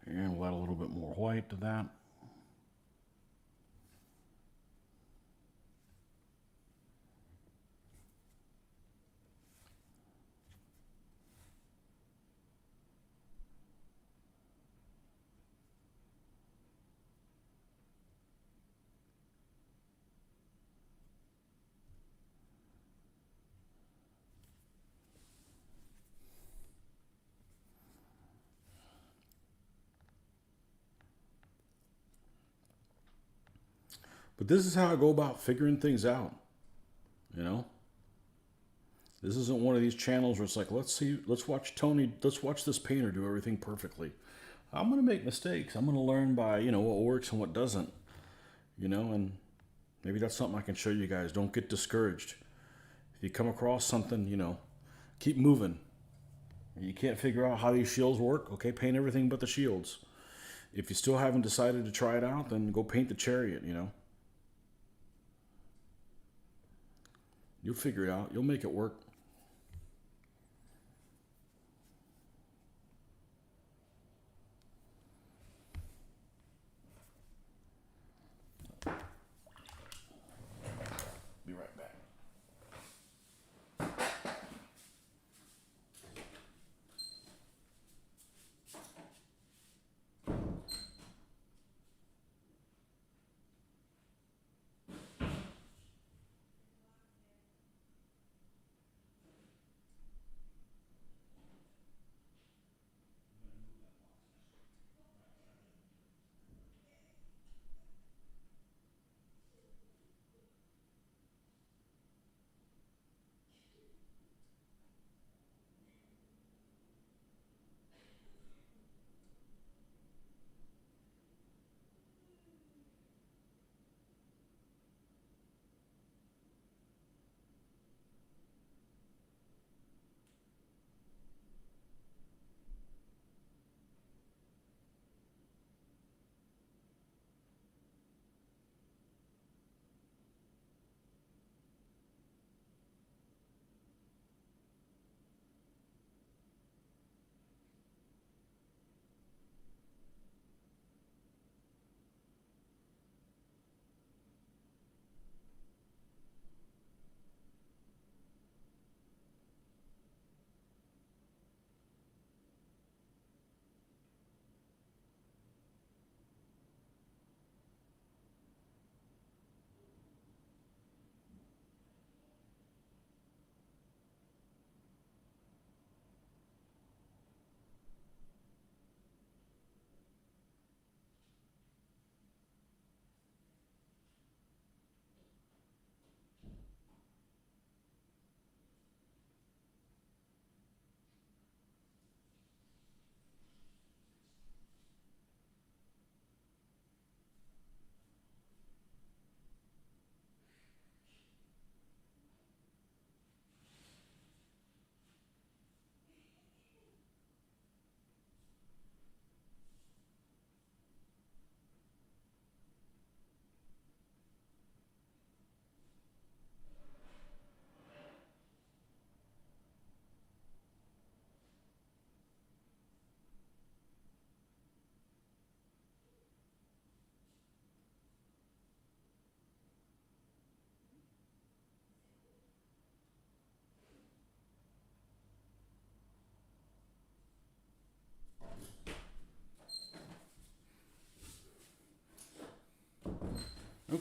And we'll add a little bit more white to that. But this is how I go about figuring things out. You know? This isn't one of these channels where it's like, let's watch this painter do everything perfectly. I'm going to make mistakes. I'm going to learn by, what works and what doesn't. And maybe that's something I can show you guys. Don't get discouraged. If you come across something, keep moving. You can't figure out how these shields work, okay, paint everything but the shields. If you still haven't decided to try it out, then go paint the chariot, You'll figure it out. You'll make it work. Be right back.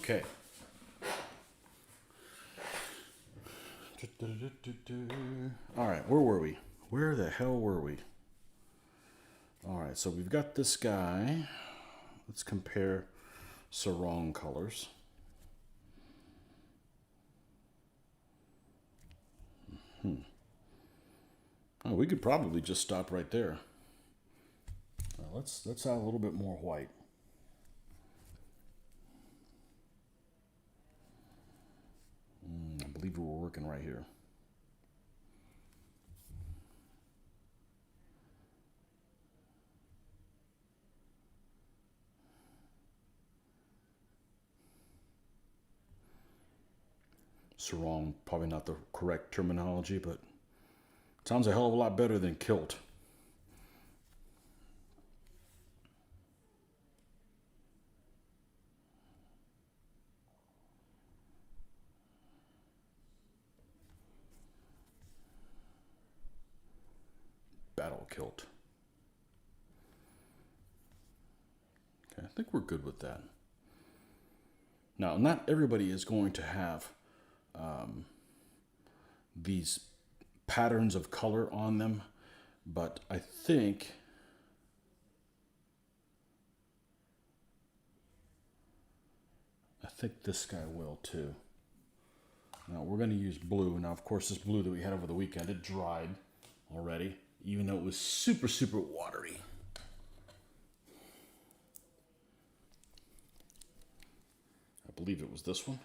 Okay. All right, where were we? Where the hell were we? All right, so we've got this guy. Let's compare Sarong Colors. Oh, we could probably just stop right there. Let's add a little bit more white. I believe we were working right here. Sarong, probably not the correct terminology, but it sounds a hell of a lot better than kilt. Battle kilt. Okay, I think we're good with that. Now, not everybody is going to have these patterns of color on them, but I think this guy will too. Now we're going to use blue. Now, of course, this blue that we had over the weekend, it dried already, even though it was super, super watery. I believe it was this one.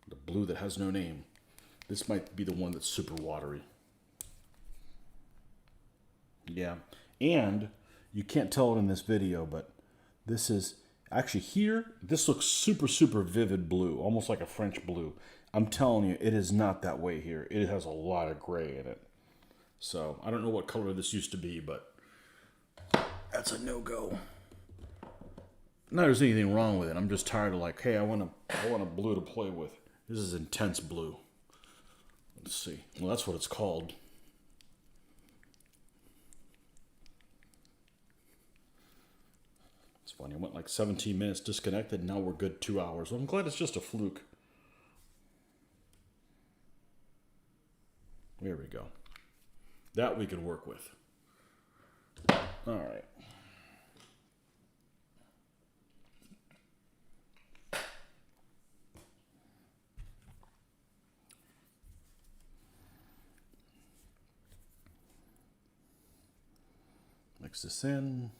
The blue that has no name. This might be the one that's super watery. Yeah, and you can't tell it in this video, but this is actually here. This looks super, super vivid blue, almost like a French blue. I'm telling you, it is not that way here. It has a lot of gray in it. So I don't know what color this used to be, but that's a no-go. Not there's anything wrong with it. I'm just tired of like, hey, I want a blue to play with. This is intense blue. Let's see. Well, that's what it's called. It's funny. I went like 17 minutes disconnected. Now we're good 2 hours. Well, I'm glad it's just a fluke. There we go. That we can work with. All right. Mix this in.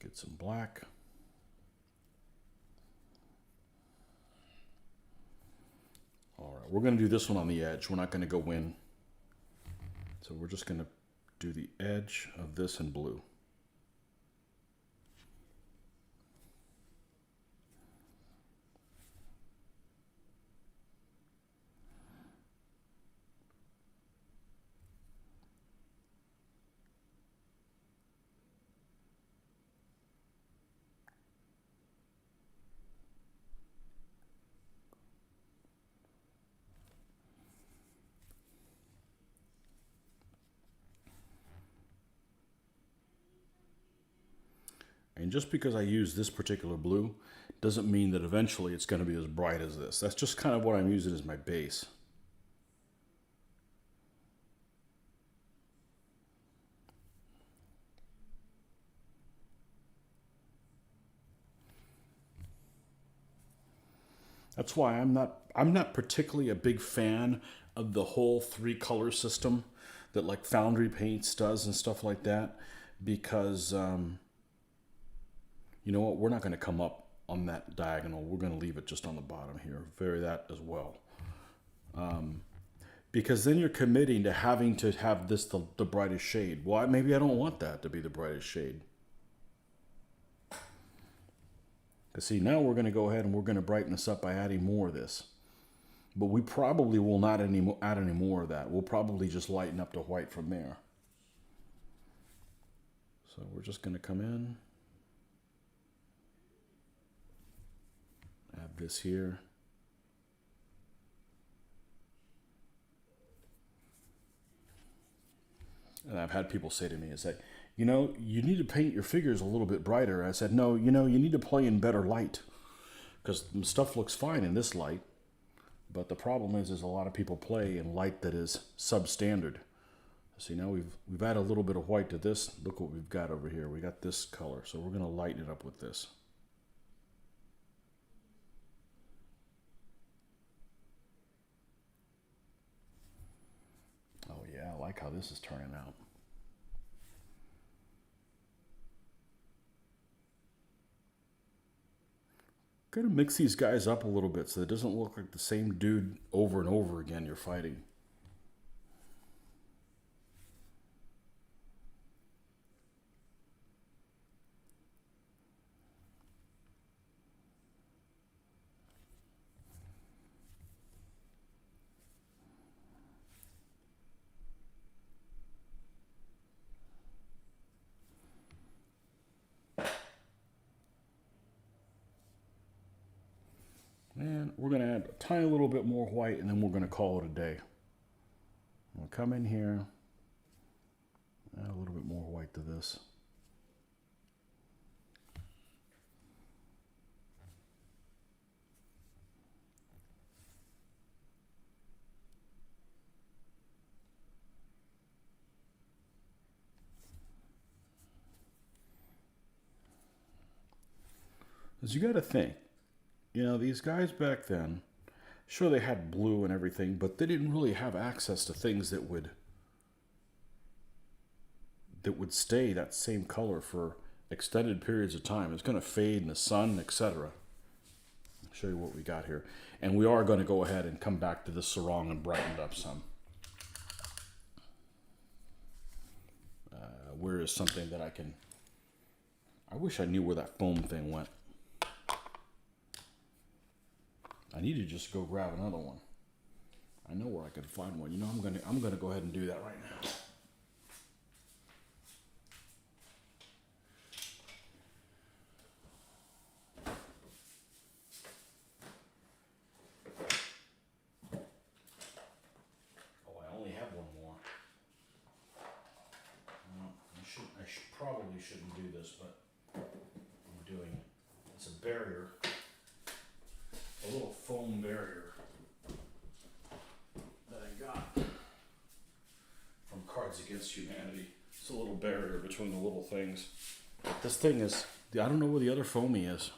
Get some black. All right, we're going to do this one on the edge. We're not going to go in. So we're just going to do the edge of this in blue. And just because I use this particular blue doesn't mean that eventually it's going to be as bright as this. That's just kind of what I'm using as my base. That's why I'm not particularly a big fan of the whole 3-color system that like Foundry Paints does and stuff like that, because you know what? We're not going to come up on that diagonal. We're going to leave it just on the bottom here. Vary that as well. Because then you're committing to having to have this the brightest shade. Well, maybe I don't want that to be the brightest shade. Because see, now we're going to go ahead and we're going to brighten this up by adding more of this. But we probably will not add any more of that. We'll probably just lighten up to white from there. So we're just going to come in. Add this here. And I've had people say to me, is that you know, you need to paint your figures a little bit brighter. I said, no, you know, you need to play in better light because stuff looks fine in this light. But the problem is a lot of people play in light that is substandard. See, now we've added a little bit of white to this. Look what we've got over here. We got this color, so we're going to lighten it up with this. Oh yeah, I like how this is turning out. Gotta mix these guys up a little bit so it doesn't look like the same dude over and over again you're fighting. And we're going to add a tiny little bit more white, and then we're going to call it a day. We'll come in here, add a little bit more white to this. Because you got to think, you know, these guys back then, sure they had blue and everything, but they didn't really have access to things that would stay that same color for extended periods of time. It's going to fade in the sun, etc. I'll show you what we got here. And we are going to go ahead and come back to the sarong and brighten it up some. Where is something that I can... I wish I knew where that foam thing went. I need to just go grab another one. I know where I can find one. You know, I'm gonna go ahead and do that right now. Oh, I only have one more. Well, I probably shouldn't do this, but I'm doing it. It's a barrier. A little foam barrier that I got from Cards Against Humanity. It's a little barrier between the little things. This thing is, I don't know where the other foamy is.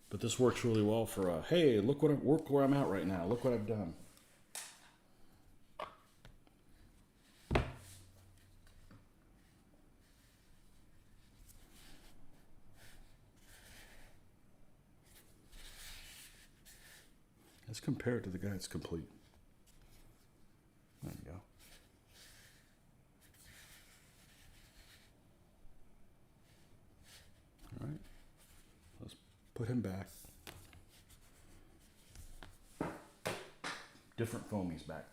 But this works really well for hey, look where I'm at right now. Look what I've done. Let's compare it to the guy that's complete. There you go. All right. Let's put him back. Different foamies back.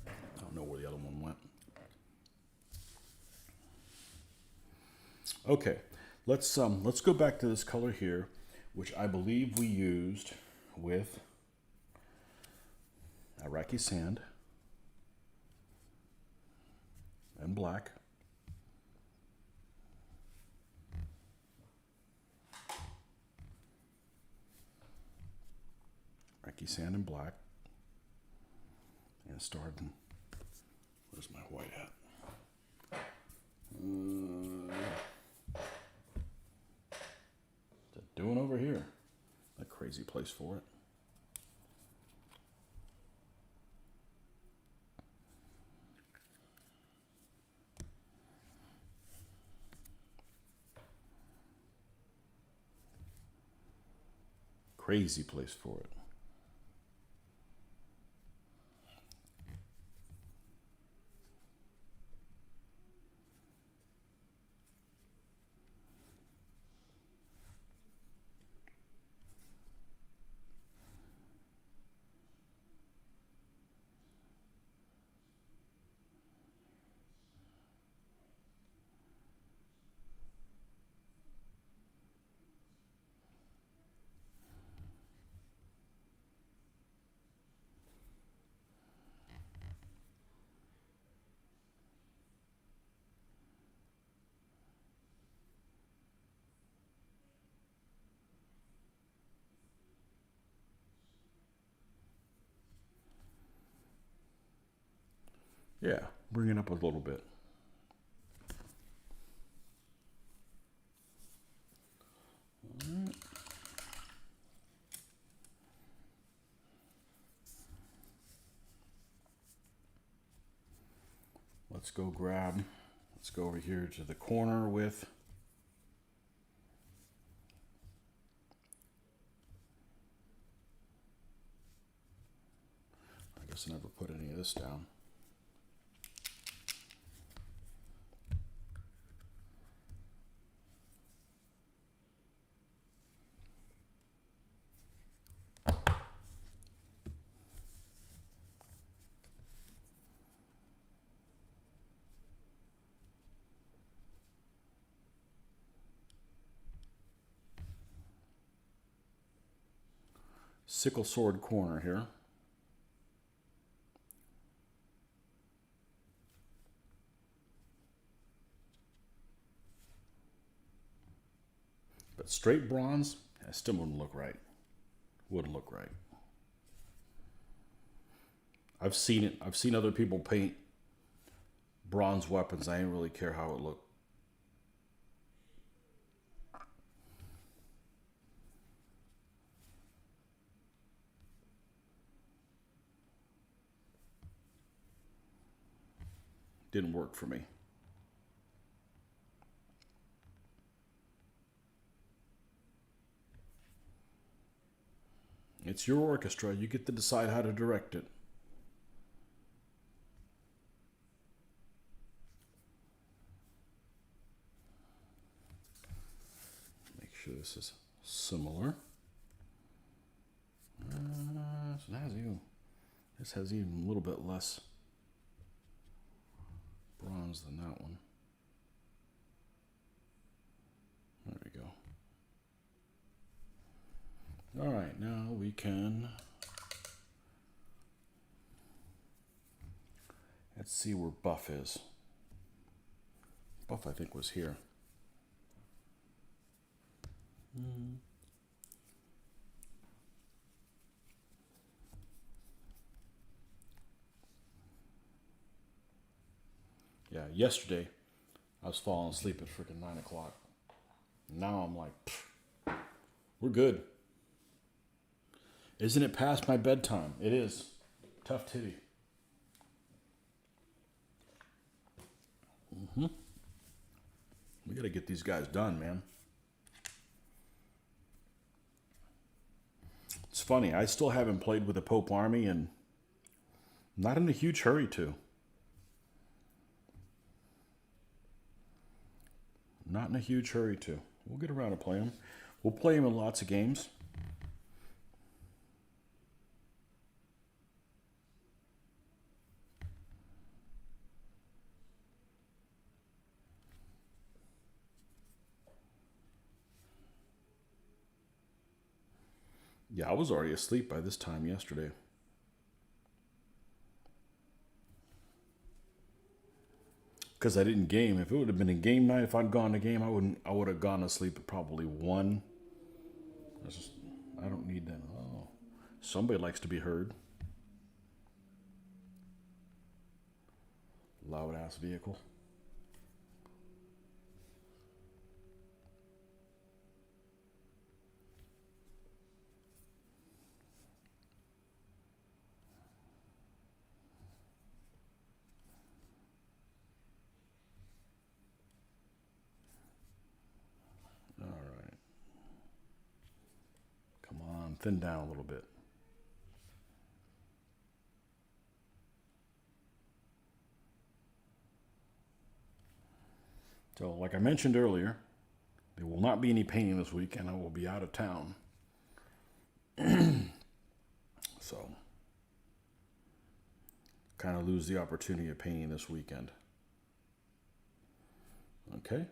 I don't know where the other one went. Okay. Let's go back to this color here, which I believe we used with Iraqi sand and black. Iraqi sand and black. And starting, where's my white hat? What's it doing over here? A crazy place for it. Crazy place for it. Yeah, bring it up a little bit. Let's go over here to the corner with I guess I never put any of this down. Sickle Sword corner here. But straight bronze, it still wouldn't look right. Wouldn't look right. I've seen it. I've seen other people paint bronze weapons. I didn't really care how it looked. Didn't work for me. It's your orchestra. You get to decide how to direct it. Make sure this is similar. So this has even a little bit less bronze than that one. There we go. All right, now we can, let's see where buff is. Buff, I think, was here. Yeah, yesterday I was falling asleep at freaking 9 o'clock. Now I'm like, we're good. Isn't it past my bedtime? It is. Tough titty. We got to get these guys done, man. It's funny. I still haven't played with the Pope Army and not in a huge hurry to. Not in a huge hurry to. We'll get around to play them. We'll play them in lots of games. Yeah, I was already asleep by this time yesterday. Because I didn't game. If it would have been a game night, if I'd gone to game, I would have gone to sleep at probably 1. I don't need that. Oh, somebody likes to be heard. Loud ass vehicle. Thin down a little bit. So, like I mentioned earlier, there will not be any painting this weekend. I will be out of town. So, kind of lose the opportunity of painting this weekend. Okay.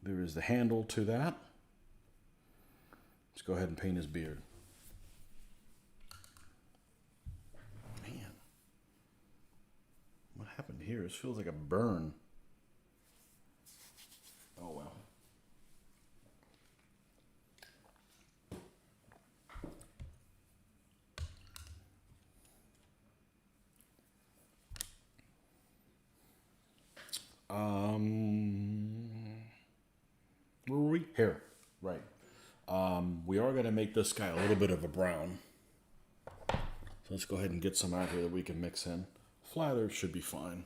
There is the handle to that. Let's go ahead and paint his beard. Man. What happened here? This feels like a burn. Oh well. Where were we? Here. Right. We are going to make this guy a little bit of a brown. So let's go ahead and get some out here that we can mix in. Flat earth should be fine.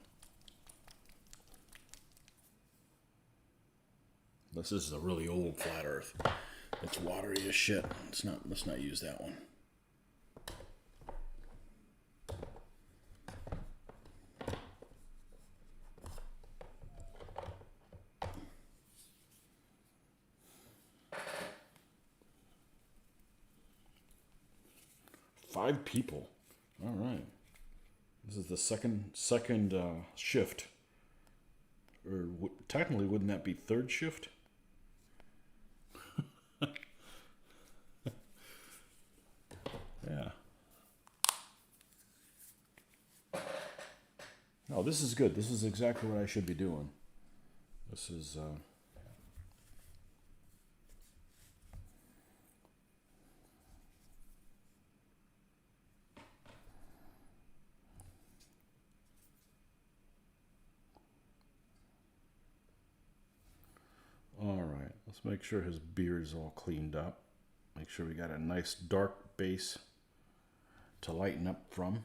This is a really old flat earth. It's watery as shit. Let's not use that one. Five people. All right. This is the second shift. Or technically, wouldn't that be third shift? Yeah. No, this is good. This is exactly what I should be doing. This is... All right, let's make sure his beard's all cleaned up. Make sure we got a nice dark base to lighten up from.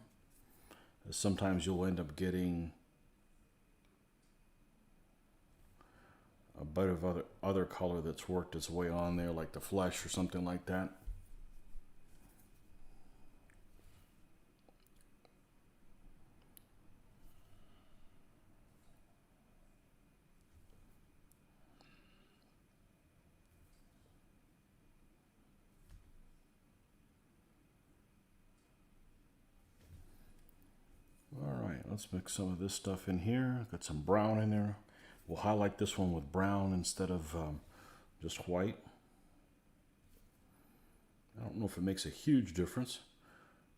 Sometimes you'll end up getting a bit of other color that's worked its way on there, like the flesh or something like that. Let's mix some of this stuff in here. Got some brown in there. We'll highlight this one with brown instead of just white. I don't know if it makes a huge difference,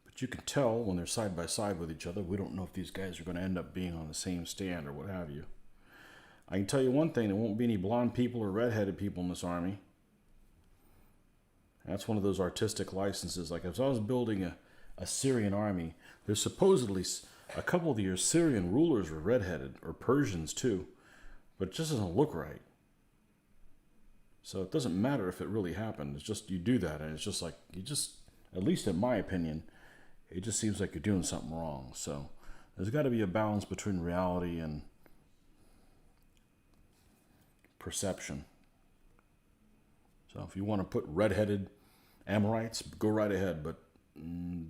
but you can tell when they're side by side with each other. We don't know if these guys are going to end up being on the same stand or what have you. I can tell you one thing, there won't be any blonde people or redheaded people in this army. That's one of those artistic licenses. Like if I was building a Syrian army, there's supposedly... a couple of the Assyrian rulers were redheaded, or Persians too, but it just doesn't look right. So it doesn't matter if it really happened. It's just you do that, and it's just like, at least in my opinion, it just seems like you're doing something wrong. So there's got to be a balance between reality and perception. So if you want to put redheaded Amorites, go right ahead, but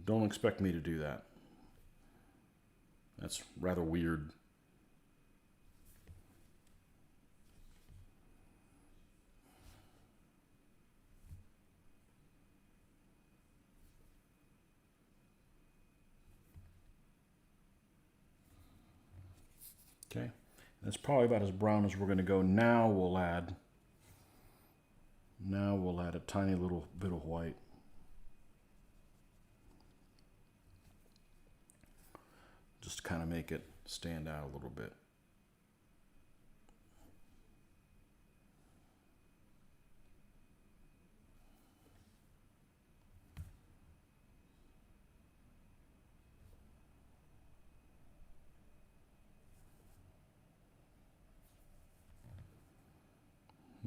don't expect me to do that. That's rather weird. Okay, that's probably about as brown as we're going to go. Now we'll add a tiny little bit of white. Just to kind of make it stand out a little bit.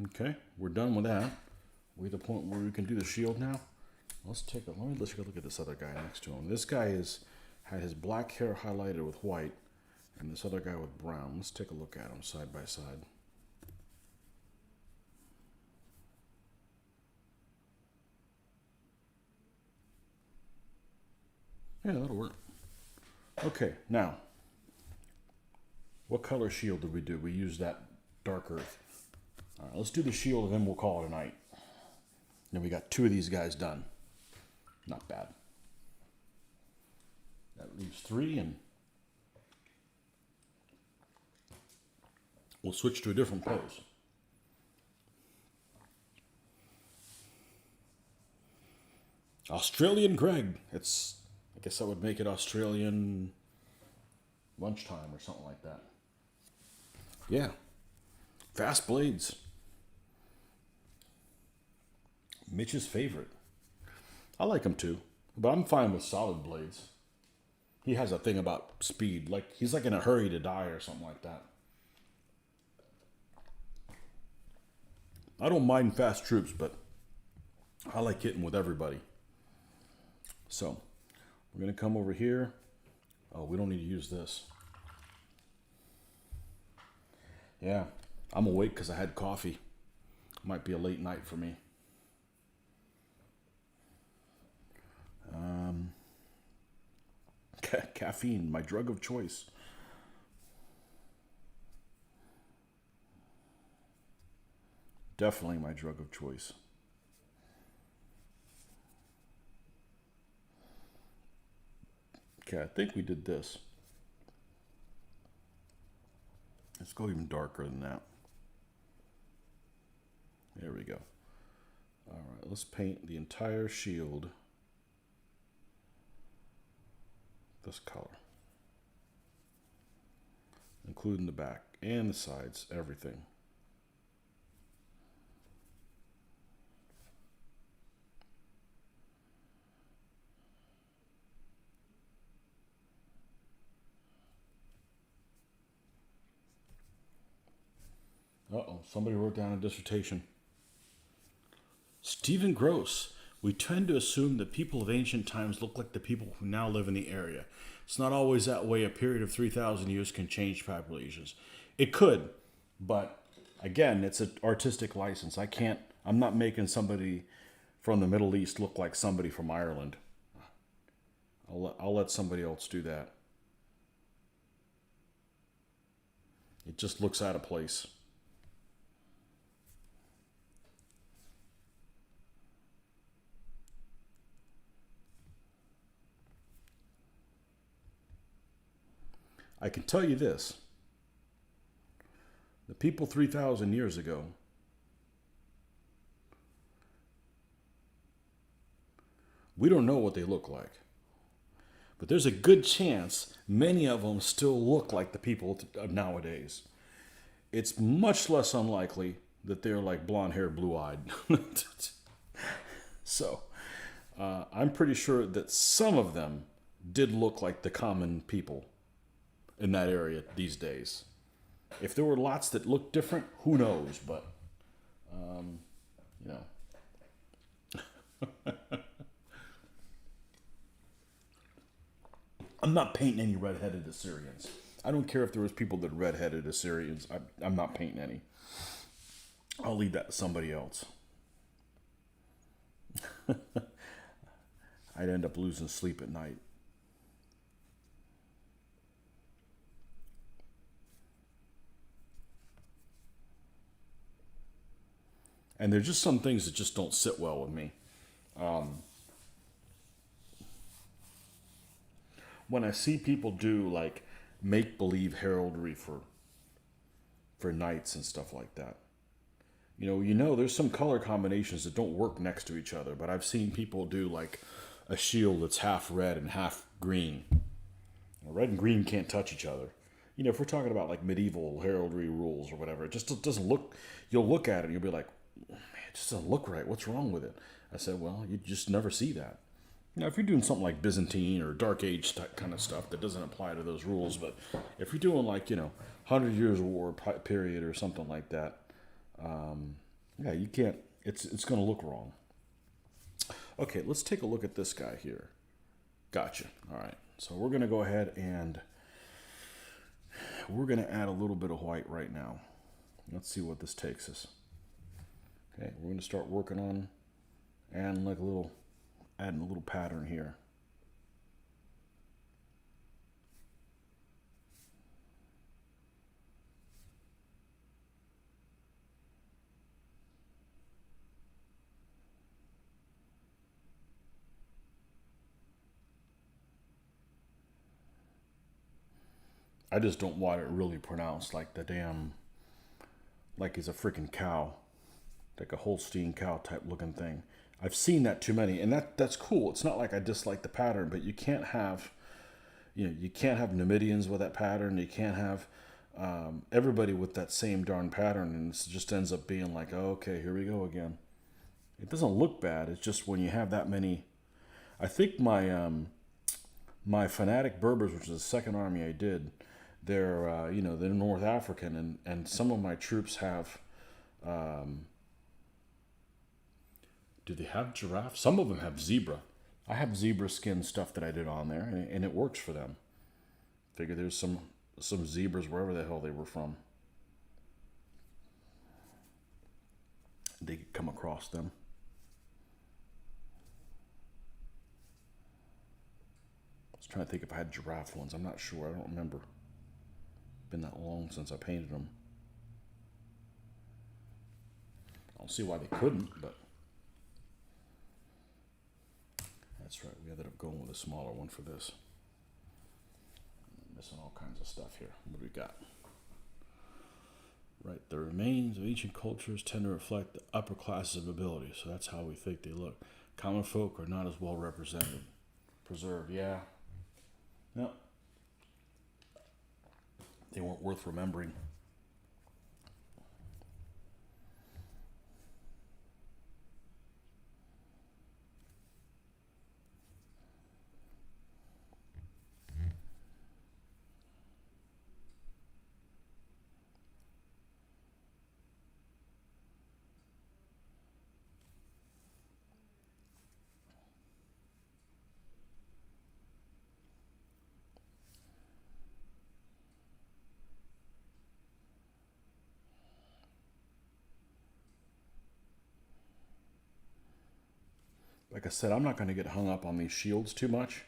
Okay, we're done with that. We're at the point where we can do the shield now. Let's go look at this other guy next to him. This guy had his black hair highlighted with white, and this other guy with brown. Let's take a look at them side by side. Yeah, that'll work. Okay, now, what color shield did we do? We used that dark earth. All right, let's do the shield, and then we'll call it a night. Then we got 2 of these guys done. Not bad. That leaves 3, and we'll switch to a different pose. Australian Greg. I guess that would make it Australian lunchtime or something like that. Yeah. Fast blades. Mitch's favorite. I like him too, but I'm fine with solid blades. He has a thing about speed. Like he's like in a hurry to die or something like that. I don't mind fast troops, but I like hitting with everybody. So we're going to come over here. Oh, we don't need to use this. Yeah, I'm awake because I had coffee. Might be a late night for me. Caffeine, my drug of choice. Definitely my drug of choice. Okay, I think we did this. Let's go even darker than that. There we go. All right, let's paint the entire shield this color, including the back and the sides, everything. Uh-oh, somebody wrote down a dissertation. Stephen Gross. We tend to assume that people of ancient times look like the people who now live in the area. It's not always that way. A period of 3,000 years can change populations. It could, but again, it's an artistic license. I'm not making somebody from the Middle East look like somebody from Ireland. I'll let somebody else do that. It just looks out of place. I can tell you this. The people 3,000 years ago we don't know what they look like. But there's a good chance many of them still look like the people of nowadays. It's much less unlikely that they're like blonde-haired, blue-eyed. So, I'm pretty sure that some of them did look like the common people in that area these days. If there were lots that looked different, who knows? But, you know. I'm not painting any red-headed Assyrians. I don't care if there was people that red-headed Assyrians. I'm not painting any. I'll leave that to somebody else. I'd end up losing sleep at night. And there's just some things that just don't sit well with me. When I see people do like make-believe heraldry for knights and stuff like that. You know, there's some color combinations that don't work next to each other, but I've seen people do like a shield that's half red and half green. Red and green can't touch each other. You know, if we're talking about like medieval heraldry rules or whatever, it just doesn't look, you'll look at it and you'll be like, man, it just doesn't look right. What's wrong with it? I said, well, you just never see that. Now, if you're doing something like Byzantine or Dark Age type kind of stuff, that doesn't apply to those rules. But if you're doing like, 100 Years of War period or something like that, yeah, you can't, it's going to look wrong. Okay, let's take a look at this guy here. Gotcha. All right. So we're going to go ahead and we're going to add a little bit of white right now. Let's see what this takes us. Okay, we're going to start working on adding a little pattern here. I just don't want it really pronounced like like he's a freaking cow. Like a Holstein cow type looking thing. I've seen that too many, and that's cool. It's not like I dislike the pattern, but you can't have Numidians with that pattern. You can't have everybody with that same darn pattern, and it just ends up being like, oh, okay, here we go again. It doesn't look bad. It's just when you have that many. I think my fanatic Berbers, which is the second army I did, they're North African, and some of my troops have Do they have giraffe? Some of them have zebra. I have zebra skin stuff that I did on there, and it works for them. Figure there's some zebras wherever the hell they were from. They could come across them. I was trying to think if I had giraffe ones. I'm not sure. I don't remember. Been that long since I painted them. I don't see why they couldn't, but that's right. We ended up going with a smaller one for this. I'm missing all kinds of stuff here. What do we got? Right, the remains of ancient cultures tend to reflect the upper classes of ability, so that's how we think they look. Common folk are not as well represented. Preserved, yeah. No. They weren't worth remembering. Like I said, I'm not going to get hung up on these shields too much,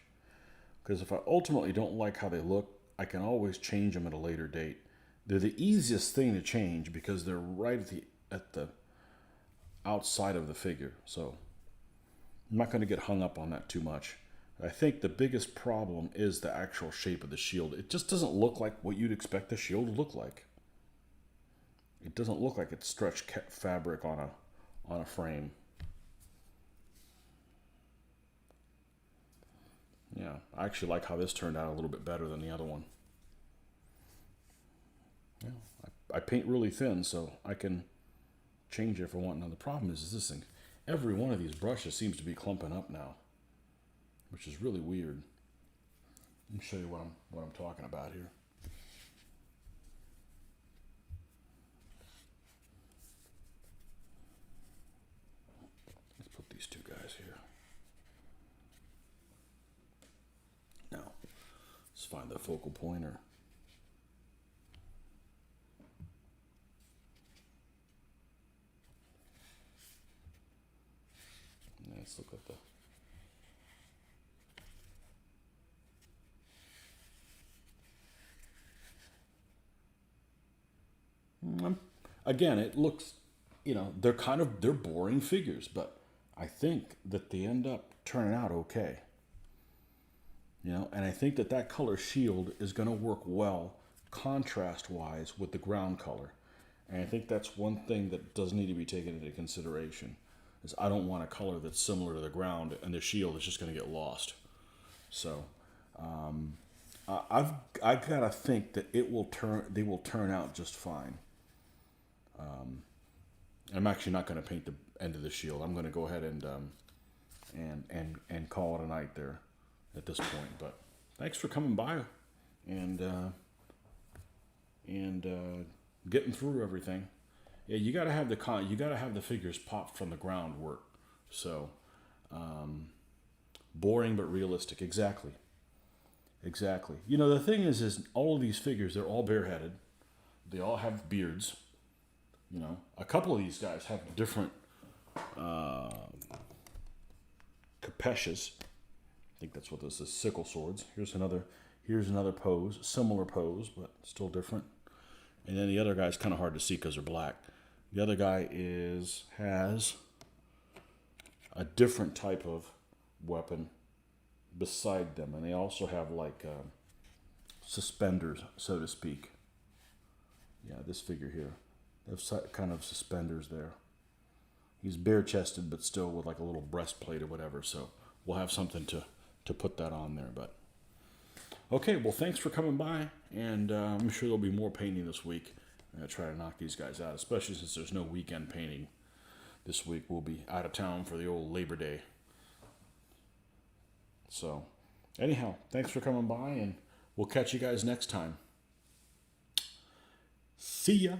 because if I ultimately don't like how they look, I can always change them at a later date. They're the easiest thing to change because they're right at the outside of the figure, so I'm not going to get hung up on that too much. I think the biggest problem is the actual shape of the shield. It just doesn't look like what you'd expect the shield to look like. It doesn't look like it's stretched fabric on a frame. Yeah, I actually like how this turned out a little bit better than the other one. Yeah, I paint really thin, so I can change it if I want. Now the problem is this thing, every one of these brushes seems to be clumping up now, which is really weird. Let me show you what I'm talking about here. Let's put these two guys here. Now, let's find the focal pointer. Let's look at the... Again, it looks, they're boring figures, but I think that they end up turning out okay. And I think that color shield is going to work well contrast-wise with the ground color. And I think that's one thing that does need to be taken into consideration, is I don't want a color that's similar to the ground and the shield is just going to get lost. So I've got to think that they will turn out just fine. I'm actually not going to paint the end of the shield. I'm going to go ahead and call it a night there at this point. But thanks for coming by and getting through everything. Yeah, you got to have the figures popped from the groundwork. So boring but realistic. Exactly. The thing is all of these figures, they're all bareheaded. They all have beards. A couple of these guys have different capuches. I think that's what this is. Sickle swords. Here's another pose, similar pose, but still different. And then the other guy's kind of hard to see because they're black. The other guy has a different type of weapon beside them, and they also have like suspenders, so to speak. Yeah, this figure here. They have kind of suspenders there. He's bare-chested, but still with like a little breastplate or whatever. So we'll have something to put that on there. But okay, well, thanks for coming by, and I'm sure there'll be more painting this week. I'm gonna try to knock these guys out, especially since there's no weekend painting this week. We'll be out of town for the old Labor Day. So anyhow, thanks for coming by, and we'll catch you guys next time. See ya.